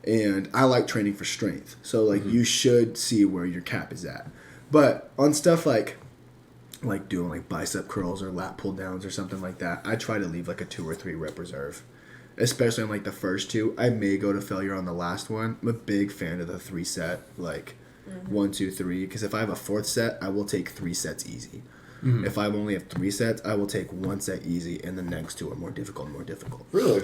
and I like training for strength. So like you should see where your cap is at. But on stuff like doing like bicep curls or lat pull downs or something like that, I try to leave like a 2 or 3 rep reserve. Especially on like the first 2. I may go to failure on the last one. I'm a big fan of the 3 set, like 1, 2, 3. Because if I have a 4th set, I will take 3 sets easy. If I only have 3 sets, I will take 1 set easy, and the next 2 are more difficult. Really?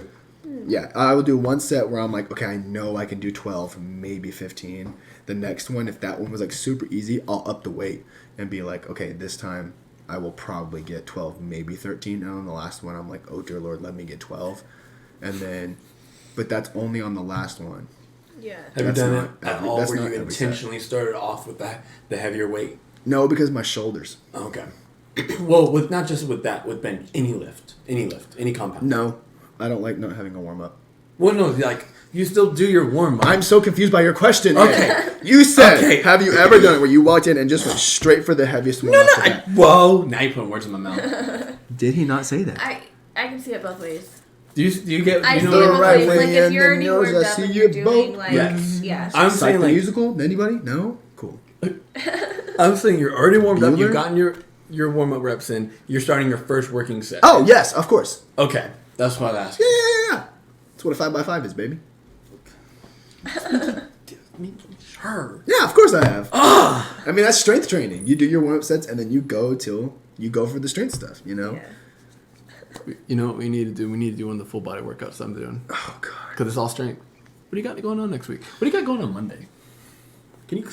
Yeah, I will do 1 set where I'm like, okay, I know I can do 12, maybe 15. The next one, if that one was like super easy, I'll up the weight and be like, okay, this time I will probably get 12, maybe 13. And on the last one, I'm like, oh dear Lord, let me get 12. And then, but that's only on the last one. Yeah. Have That's you done not it at every- all that's where not you every set. intentionally started off with the heavier weight? No, because my shoulders. Okay. Well, with not just with that, with bench, any lift, any compound. No, I don't like not having a warm up. Well, no, like you still do your warm up. I'm so confused by your question. Okay. You said, Okay. have you ever done it where you walked in and just went straight for the heaviest one? Whoa! Now you're putting words in my mouth. Did he not say that? I can see it both ways. Do you get? I You see know it what both right ways. way Like in if you're the already nose, warmed I up see and you you're doing both. like Yes. yeah. I'm Psych saying the like musical? Anybody? No? Cool. I'm saying you're already warmed up. Bueller? You've gotten your warm up reps in. You're starting your first working set. Oh, yes, of course. Okay, that's what I asked. Yeah. That's what a 5x5 is, baby. Sure. Yeah, of course I have. I mean, that's strength training. You do your warm-up sets, and then you go till you go for the strength stuff, you know? Yeah. You know what we need to do? We need to do one of the full body workouts I'm doing. Oh, God. Because it's all strength. What do you got going on next week? What do you got going on Monday? Can you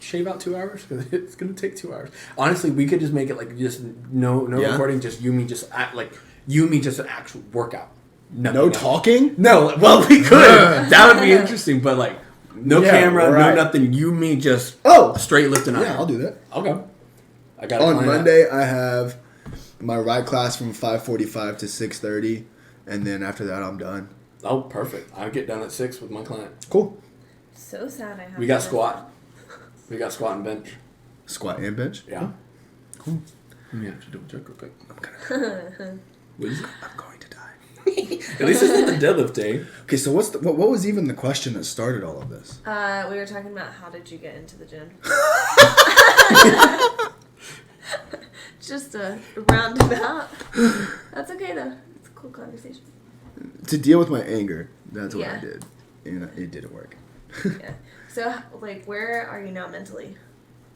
shave out 2 hours? Because it's going to take 2 hours. Honestly, we could just make it like just no Yeah? recording, just you, me, just act like you, me, just an actual workout. Nothing No else. talking? No, well, we could. That would be interesting, but like no Yeah, camera, right. no nothing. You, me, just straight lifting. Yeah, I'll do that. Okay. I got On Monday, I have my ride class from 5:45 to 6:30, and then after that, I'm done. Oh, perfect. I get done at 6 with my client. Cool. So sad I have. We got to- squat. We got squat and bench. Squat and bench? Yeah. Cool. Let me actually double check real quick. I'm going to die. At least it's not the deadlift day. Okay, so what was even the question that started all of this? We were talking about how did you get into the gym? Just to round it out. That's okay though. It's a cool conversation. To deal with my anger. That's what I Yeah. did. And it didn't work. Yeah. So like, where are you now mentally?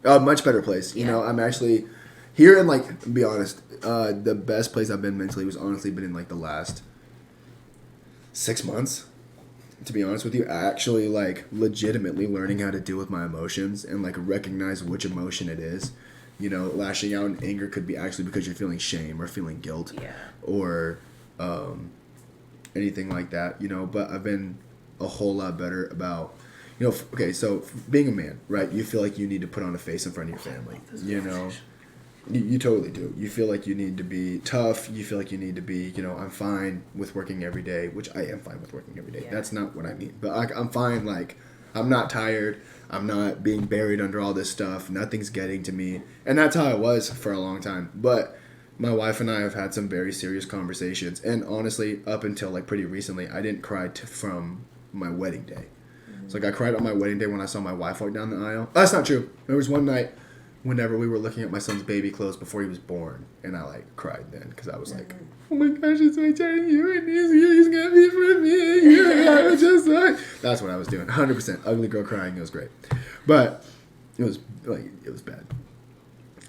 A much better place. You Yeah. know, I'm actually here in like, to be honest, the best place I've been mentally was honestly been in like the last 6 months. To be honest with you, actually like legitimately learning how to deal with my emotions and like recognize which emotion it is. You know, lashing out in anger could be actually because you're feeling shame or feeling guilt Yeah. or anything like that, you know, but I've been a whole lot better about, you know, okay, so being a man, right, you feel like you need to put on a face in front of your family, you know, you totally do. You feel like you need to be tough, you feel like you need to be, you know, I'm fine with working every day, which I am fine with working every day. Yeah. That's not what I mean, but I'm fine, like, I'm not tired, I'm not being buried under all this stuff, nothing's getting to me, and that's how I was for a long time, but my wife and I have had some very serious conversations, and honestly, up until like pretty recently, I didn't cry from my wedding day. So like I cried on my wedding day when I saw my wife walk down the aisle. That's not true. There was one night whenever we were looking at my son's baby clothes before he was born, and I like cried then because I was like, oh my gosh, it's my tiny you and he's gonna be for me. Yeah, I was just like, that's what I was doing. 100% ugly girl crying. It was great, but it was bad.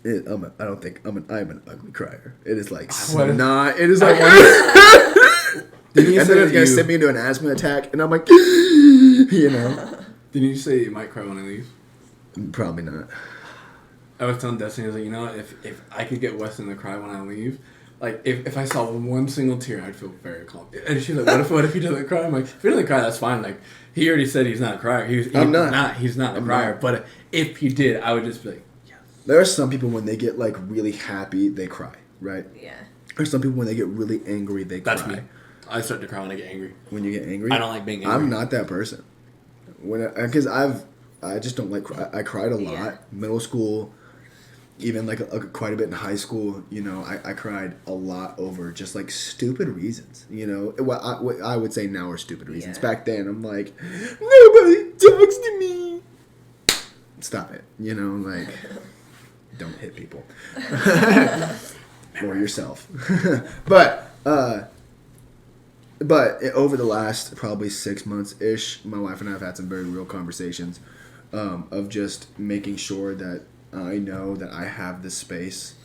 I don't think I'm an ugly crier. It is like What? snot. It is like, Didn't you and say then it's gonna you, send me into an asthma attack, and I'm like, you know, didn't you say you might cry when I leave? probably not. I was telling Destiny, I was like, you know what, if I could get Weston to cry when I leave, like, if I saw one single tear, I'd feel very calm. And she's like, what if he doesn't cry? I'm like, if he doesn't cry, that's fine. Like, he already said he's not a crier. He's not a crier. Not. But if he did, I would just be like, yes. There are some people when they get like really happy, they cry, right? Yeah. There's some people when they get really angry, they cry. That's me. I start to cry when I get angry. When you get angry, I don't like being angry. I'm not that person. Because I just don't like cry. I cried a lot. Yeah. Middle school, even like quite a bit in high school. You know, I cried a lot over just like stupid reasons. You know, what I would say now are stupid reasons. Yeah. Back then, I'm like, nobody talks to me. Stop it. You know, like, don't hit people or yourself. But over the last probably 6 months ish, my wife and I have had some very real conversations of just making sure that I know that I have the space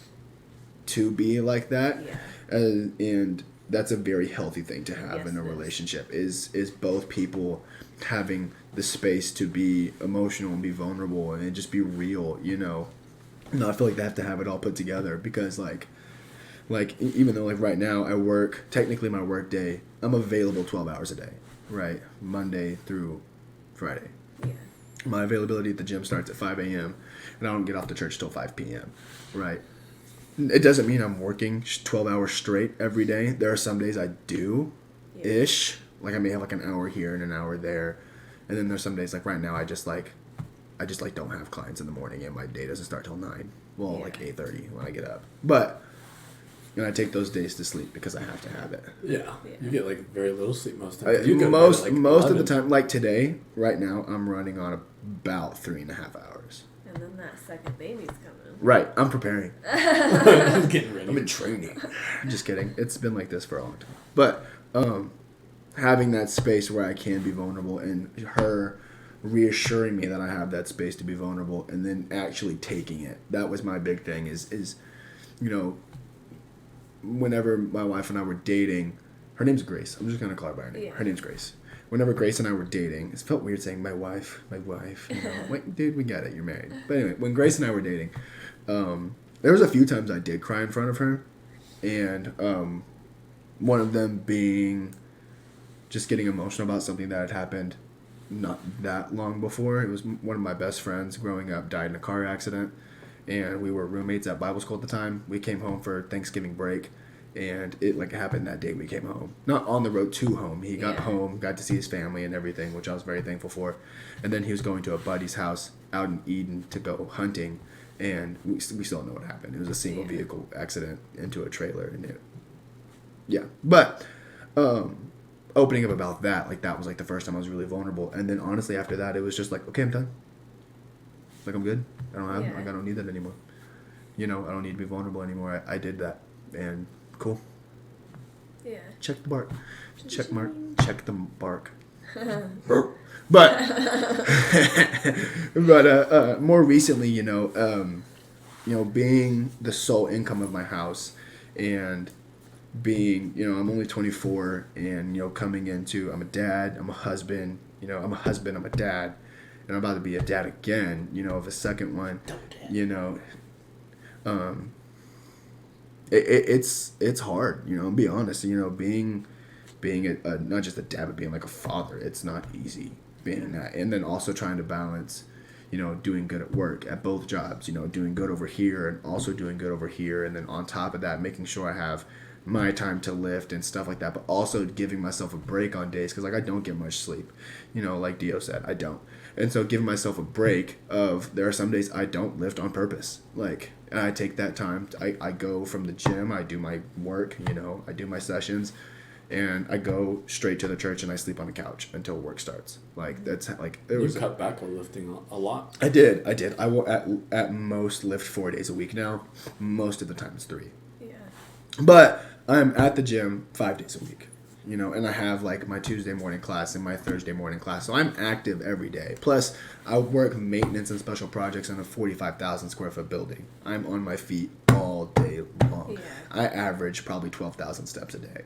to be like that, Yeah. and that's a very healthy thing to have Yes, in a it is. relationship. Is both people having the space to be emotional and be vulnerable and just be real. You know, no, I feel like they have to have it all put together because like even though like right now I work, technically my work day, I'm available 12 hours a day, right? Monday through Friday. Yeah. My availability at the gym starts at 5 a.m. and I don't get off to church till 5 p.m., right? It doesn't mean I'm working 12 hours straight every day. There are some days I do-ish. Like I may have like an hour here and an hour there. And then there's some days like right now I just don't have clients in the morning and my day doesn't start till 9. Well, Yeah. like 8:30 when I get up. But and I take those days to sleep because I have to have it. Yeah. You get like very little sleep most of the I, time. You go to bed most at, like, most of the 11. time, like today, right now, I'm running on about 3.5 hours. And then that second baby's coming. Right, I'm preparing. Getting ready. I'm in training. Just kidding. It's been like this for a long time. But having that space where I can be vulnerable and her reassuring me that I have that space to be vulnerable and then actually taking it. That was my big thing is you know, whenever my wife and I were dating, her name's Grace. I'm just going to call her by her name. Yeah. Her name's Grace. Whenever Grace and I were dating, it felt weird saying my wife, you know, like, dude, we got it, you're married. But anyway, when Grace and I were dating, there was a few times I did cry in front of her, and one of them being just getting emotional about something that had happened not that long before. It was one of my best friends growing up died in a car accident, and we were roommates at Bible school at the time. We came home for Thanksgiving break, and it like happened that day we came home. Not on the road to home. He got home, got to see his family and everything, which I was very thankful for. And then he was going to a buddy's house out in Eden to go hunting, and we still don't know what happened. It was a single vehicle accident into a trailer, and But opening up about that, like that was like the first time I was really vulnerable. And then honestly after that, it was just like, okay, I'm done. Like I'm good. I don't need that anymore. You know, I don't need to be vulnerable anymore. I did that, and cool. Yeah. Check the bark. Check mark. Check the bark. But more recently, you know, being the sole income of my house, and being, you know, I'm only 24, and you know, coming into, I'm a dad, I'm a husband, you know, I'm a dad, and I'm about to be a dad again, you know, of a second one, you know, it's hard, you know, be honest, you know, being not just a dad, but being like a father, it's not easy being that, and then also trying to balance, you know, doing good at work at both jobs, you know, doing good over here and also doing good over here, and then on top of that, making sure I have my time to lift and stuff like that, but also giving myself a break on days, because like I don't get much sleep, you know, like Dio said, I don't. And so giving myself a break of, there are some days I don't lift on purpose, like, and I take that time, I go from the gym, I do my work, you know, I do my sessions, and I go straight to the church and I sleep on the couch until work starts. Like that's like it was. You cut back on lifting a lot. I did. I will at most lift 4 days a week now. Most of the time it's 3. Yeah. But I'm at the gym 5 days a week. you know, and I have like my Tuesday morning class and my Thursday morning class. So I'm active every day. Plus, I work maintenance and special projects in a 45,000 square foot building. I'm on my feet all day long. Yeah. I average probably 12,000 steps a day.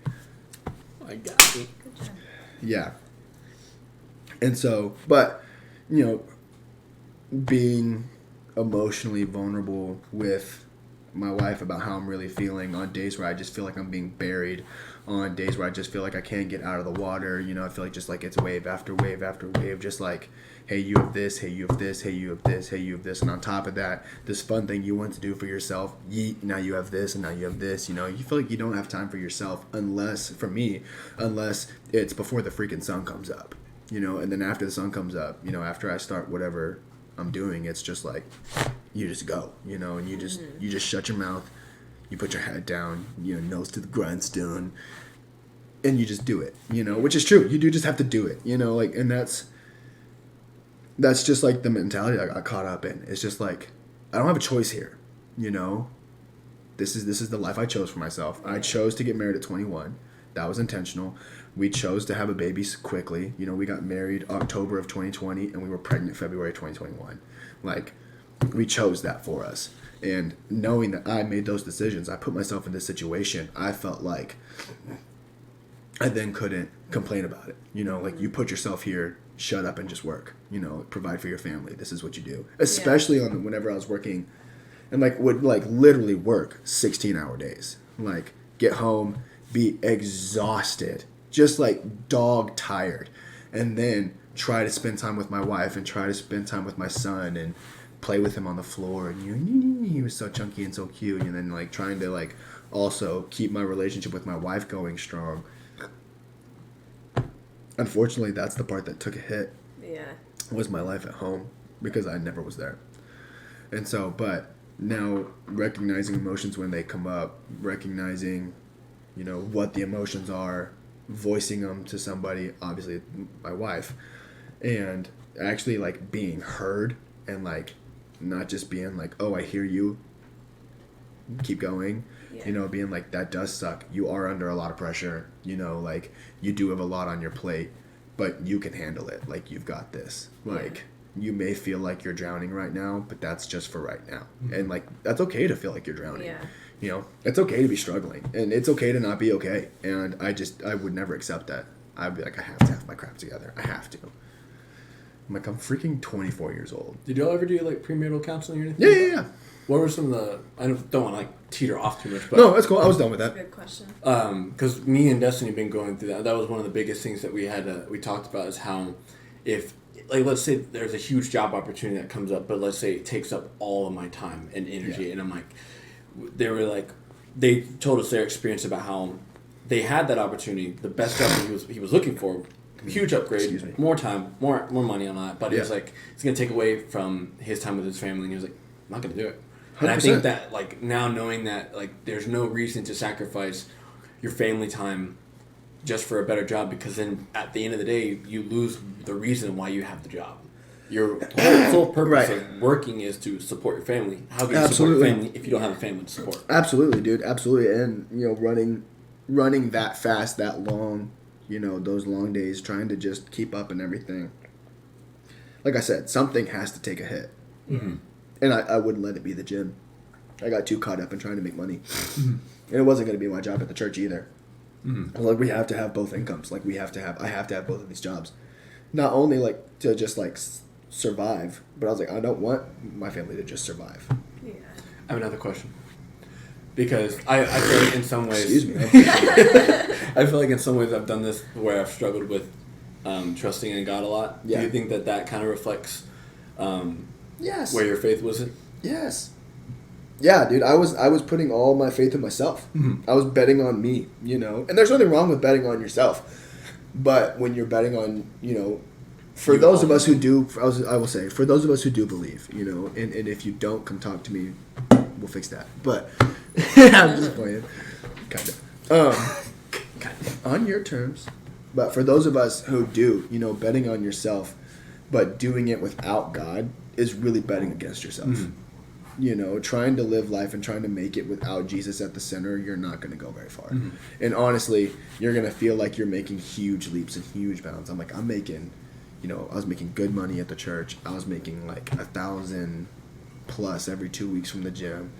I got it. Good job. Yeah. And so, but, you know, being emotionally vulnerable with my wife about how I'm really feeling on days where I just feel like I'm being buried, on days where I just feel like I can't get out of the water, you know, I feel like just like it's wave after wave after wave, just like, hey, you have this, hey, you have this, hey, you have this, hey, you have this, and on top of that, this fun thing you want to do for yourself, now you have this, and now you have this, you know, you feel like you don't have time for yourself unless, for me, unless it's before the freaking sun comes up, you know, and then after the sun comes up, you know, after I start whatever I'm doing, it's just like, you just go, you know, and you just shut your mouth, you put your head down, you know, nose to the grindstone, and you just do it, you know, which is true. You do just have to do it, you know, like, and that's just like the mentality I got caught up in. It's just like, I don't have a choice here, you know. This is the life I chose for myself. I chose to get married at 21. That was intentional. We chose to have a baby quickly. You know, we got married October of 2020, and we were pregnant February 2021. Like, we chose that for us. And knowing that I made those decisions, I put myself in this situation, I felt like I then couldn't complain about it. You know, like, you put yourself here, shut up and just work. You know, provide for your family. This is what you do. Especially on whenever I was working, and like would like literally work 16-hour days. Like, get home, be exhausted, just like dog tired, and then try to spend time with my wife and try to spend time with my son and play with him on the floor, and he was so chunky and so cute, and then like trying to like also keep my relationship with my wife going strong. Unfortunately, that's the part that took a hit. Yeah. Was my life at home, because I never was there. And so, but now recognizing emotions when they come up, recognizing, you know, what the emotions are, voicing them to somebody, obviously my wife, and actually like being heard, and like not just being like, oh, I hear you, keep going. Yeah. You know, being like, that does suck. You are under a lot of pressure. You know, like, you do have a lot on your plate, but you can handle it. Like, you've got this. Like, you may feel like you're drowning right now, but that's just for right now. Mm-hmm. And, like, that's okay to feel like you're drowning. Yeah. You know, it's okay to be struggling. And it's okay to not be okay. And I would never accept that. I'd be like, I have to have my crap together. I have to. I'm like, I'm freaking 24 years old. Did y'all ever do, like, premarital counseling or anything? Yeah. What were some of the... I don't want to, like, teeter off too much, but... No, that's cool. I was done with that. Good question. Because me and Destiny have been going through that. That was one of the biggest things that we talked about, is how if, like, let's say there's a huge job opportunity that comes up, but let's say it takes up all of my time and energy, and I'm like, they told us their experience about how they had that opportunity, the best job that he was looking for, huge upgrade, more time, more money on that, but it was like, it's going to take away from his time with his family, and he was like, I'm not going to do it. And 100%. I think that, like, now knowing that, like, there's no reason to sacrifice your family time just for a better job, because then at the end of the day, you lose the reason why you have the job. Your whole purpose of working is to support your family. How can you support your family if you don't have a family to support? Absolutely, dude. Absolutely. And, you know, running that fast, that long, you know, those long days, trying to just keep up and everything. Like I said, something has to take a hit. Mm-hmm. And I wouldn't let it be the gym. I got too caught up in trying to make money. Mm-hmm. And it wasn't going to be my job at the church either. Mm-hmm. I was like, we have to have both incomes. Like, I have to have both of these jobs. Not only, like, to just, like, survive, but I was like, I don't want my family to just survive. Yeah. I have another question. Because I feel like in some ways... Excuse me. I feel like in some ways I've done this where I've struggled with trusting in God a lot. Yeah. Do you think that kind of reflects... Yes. Where your faith was in? Yes. Yeah, dude, I was putting all my faith in myself. Mm-hmm. I was betting on me, you know. And there's nothing wrong with betting on yourself. But when you're betting on, you know, for those of us who do, I will say, for those of us who do believe, you know, and if you don't, come talk to me, we'll fix that. But I'm just playing. Kind of. On your terms. But for those of us who do, you know, betting on yourself, but doing it without God, is really betting against yourself. Mm-hmm. you know, trying to live life and trying to make it without Jesus at the center, you're not going to go very far. Mm-hmm. And honestly, you're going to feel like you're making huge leaps and huge bounds. I'm like, I'm making, you know, I was making good money at the church. I was making like 1,000 plus every 2 weeks from the gym.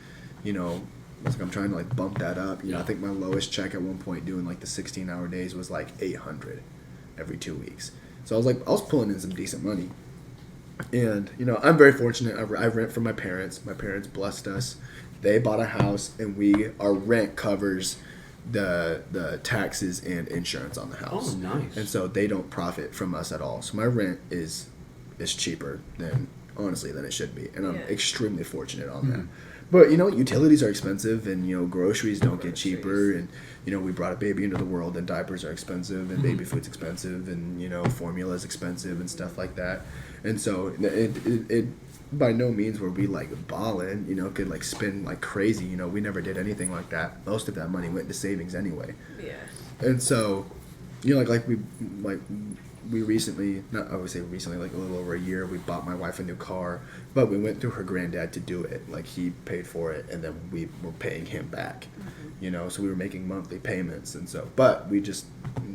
You know, it's like I'm trying to like bump that up. You know, I think my lowest check at one point doing like the 16-hour days was like 800 every 2 weeks. So I was pulling in some decent money. And, you know, I'm very fortunate. I rent from my parents. My parents blessed us. They bought a house, and our rent covers the taxes and insurance on the house. Oh, nice. And so they don't profit from us at all. So my rent is cheaper than it should be. And I'm extremely fortunate on that. But, you know, utilities are expensive, and, you know, groceries don't get cheaper. And, you know, we brought a baby into the world, and diapers are expensive, and baby food's expensive, and, you know, formula is expensive and stuff like that. And so it by no means were we like balling, you know, could like spend like crazy. You know, we never did anything like that. Most of that money went into savings anyway. Yeah. And so, you know, we recently, not I would say recently, like a little over a year, we bought my wife a new car, but we went through her granddad to do it. Like he paid for it, and then we were paying him back. You know, so we were making monthly payments, and so, but we just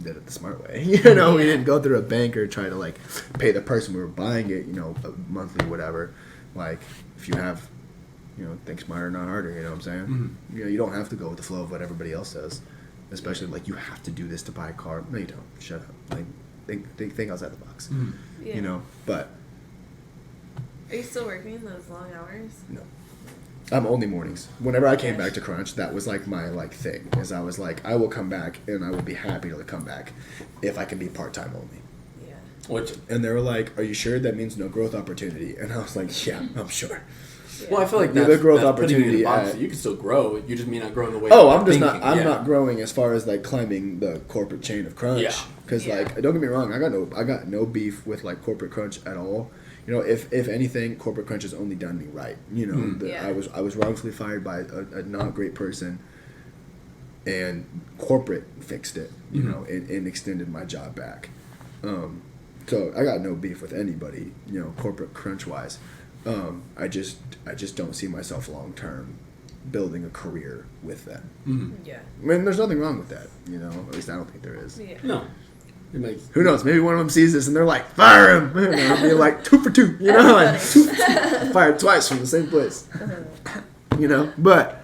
did it the smart way. You know, we didn't go through a bank or try to like pay the person we were buying it, you know, monthly, whatever. Like if you have, you know, think smarter, not harder. You know what I'm saying? You know, you don't have to go with the flow of what everybody else says, especially like you have to do this to buy a car. No, you don't. Shut up. Like think outside the box. Yeah. You know, but Are you still working those long hours? no. I'm only mornings. Whenever I came back to Crunch, that was like my like thing. Is I was like, I will come back, and I would be happy to come back if I can be part-time only. Yeah. And they were like, "Are you sure that means no growth opportunity?" And I was like, "Yeah, I'm sure." Yeah. Well, I feel like Yeah, that's the growth that's putting you in opportunity a box. at- You can still grow. You just may not grow in the way. Oh, you're I'm just thinking. not. I'm not growing as far as like climbing the corporate chain of Crunch. Yeah. Because Yeah. like, don't get me wrong, I got no beef with like corporate Crunch at all. You know, if anything, corporate Crunch has only done me right. You know, Yeah. I was wrongfully fired by a not great person, and corporate fixed it. You know, and extended my job back. So I got no beef with anybody. You know, corporate Crunch wise. I just don't see myself long term building a career with them. Yeah. I mean, there's nothing wrong with that, you know. At least I don't think there is. Yeah. No. It makes, Who knows? Maybe one of them sees this and they're like, fire him! You know, I'll be like 2 for 2, you know, like 2 for 2. Fired twice from the same place, you know. But,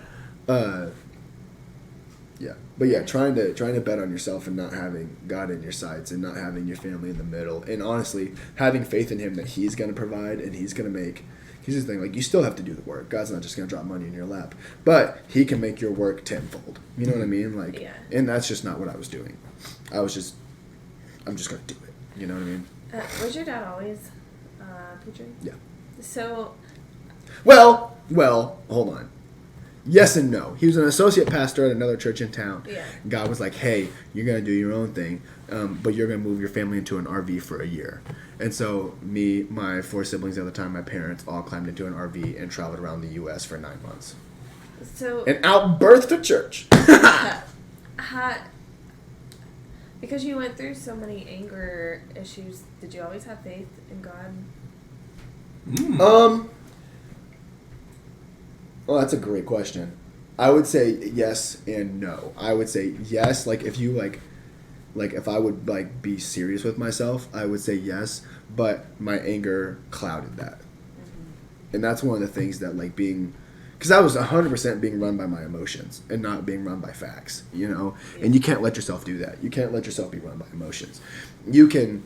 yeah, trying to bet on yourself and not having God in your sights and not having your family in the middle, and honestly having faith in Him that He's gonna provide and He's gonna make. Here's the thing, like, you still have to do the work. God's not just going to drop money in your lap. But He can make your work tenfold. You know what I mean? Like, Yeah. And that's just not what I was doing. I'm just going to do it. You know what I mean? Was your dad always preacher? Yeah. So, Well, hold on. Yes and no. He was an associate pastor at another church in town. Yeah. God was like, hey, you're going to do your own thing, but you're going to move your family into an RV for a year. And so me, my 4 siblings at the time, my parents, all climbed into an RV and traveled around the U.S. for 9 months. so And outbirthed a church. because you went through so many anger issues, did you always have faith in God? Well, that's a great question. I would say yes and no. I would say yes, like if you like if I would like be serious with myself, I would say yes, but my anger clouded that. And that's one of the things that like being, because I was 100% being run by my emotions and not being run by facts, you know? And you can't let yourself do that. You can't let yourself be run by emotions. You can,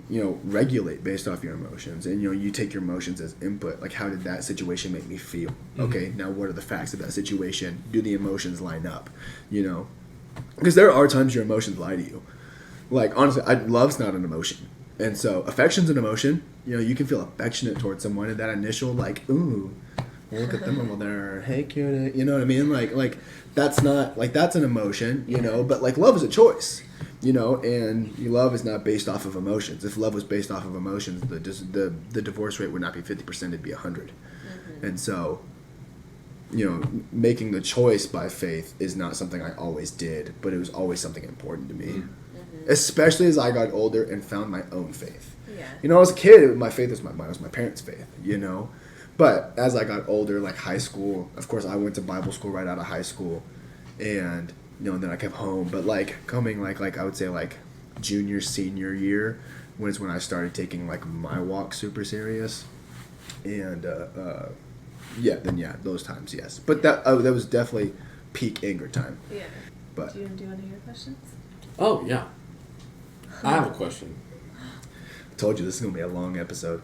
you know, regulate based off your emotions, and, you know, you take your emotions as input. Like, how did that situation make me feel? Okay, now what are the facts of that situation? Do the emotions line up? You know? Because there are times your emotions lie to you. Like, honestly, love's not an emotion. And so affection's an emotion. You know, you can feel affectionate towards someone, and that initial, like, ooh, look at them over there, hey, cute, you know what I mean? Like that's not, like, that's an emotion, you know, but, like, love is a choice, you know, and love is not based off of emotions. If love was based off of emotions, the divorce rate would not be 50%, it'd be 100. And so, you know, making the choice by faith is not something I always did, but it was always something important to me. Especially as I got older and found my own faith. Yeah. You know, as a kid, my faith was my parents' faith, you know. But as I got older, like high school, of course, I went to Bible school right out of high school, and and then I kept home. But like coming like I would say like junior senior year was when I started taking like my walk super serious, and those times, yes. But that was definitely peak anger time. Yeah. But Do you want to hear questions? Oh, yeah. I have a question. I told you this is gonna be a long episode.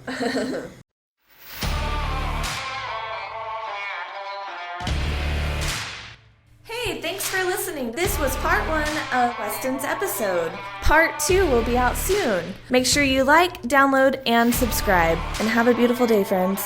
Hey, thanks for listening. This was part 1 of Weston's episode. Part 2 will be out soon. Make sure you like, download, and subscribe. And have a beautiful day, friends.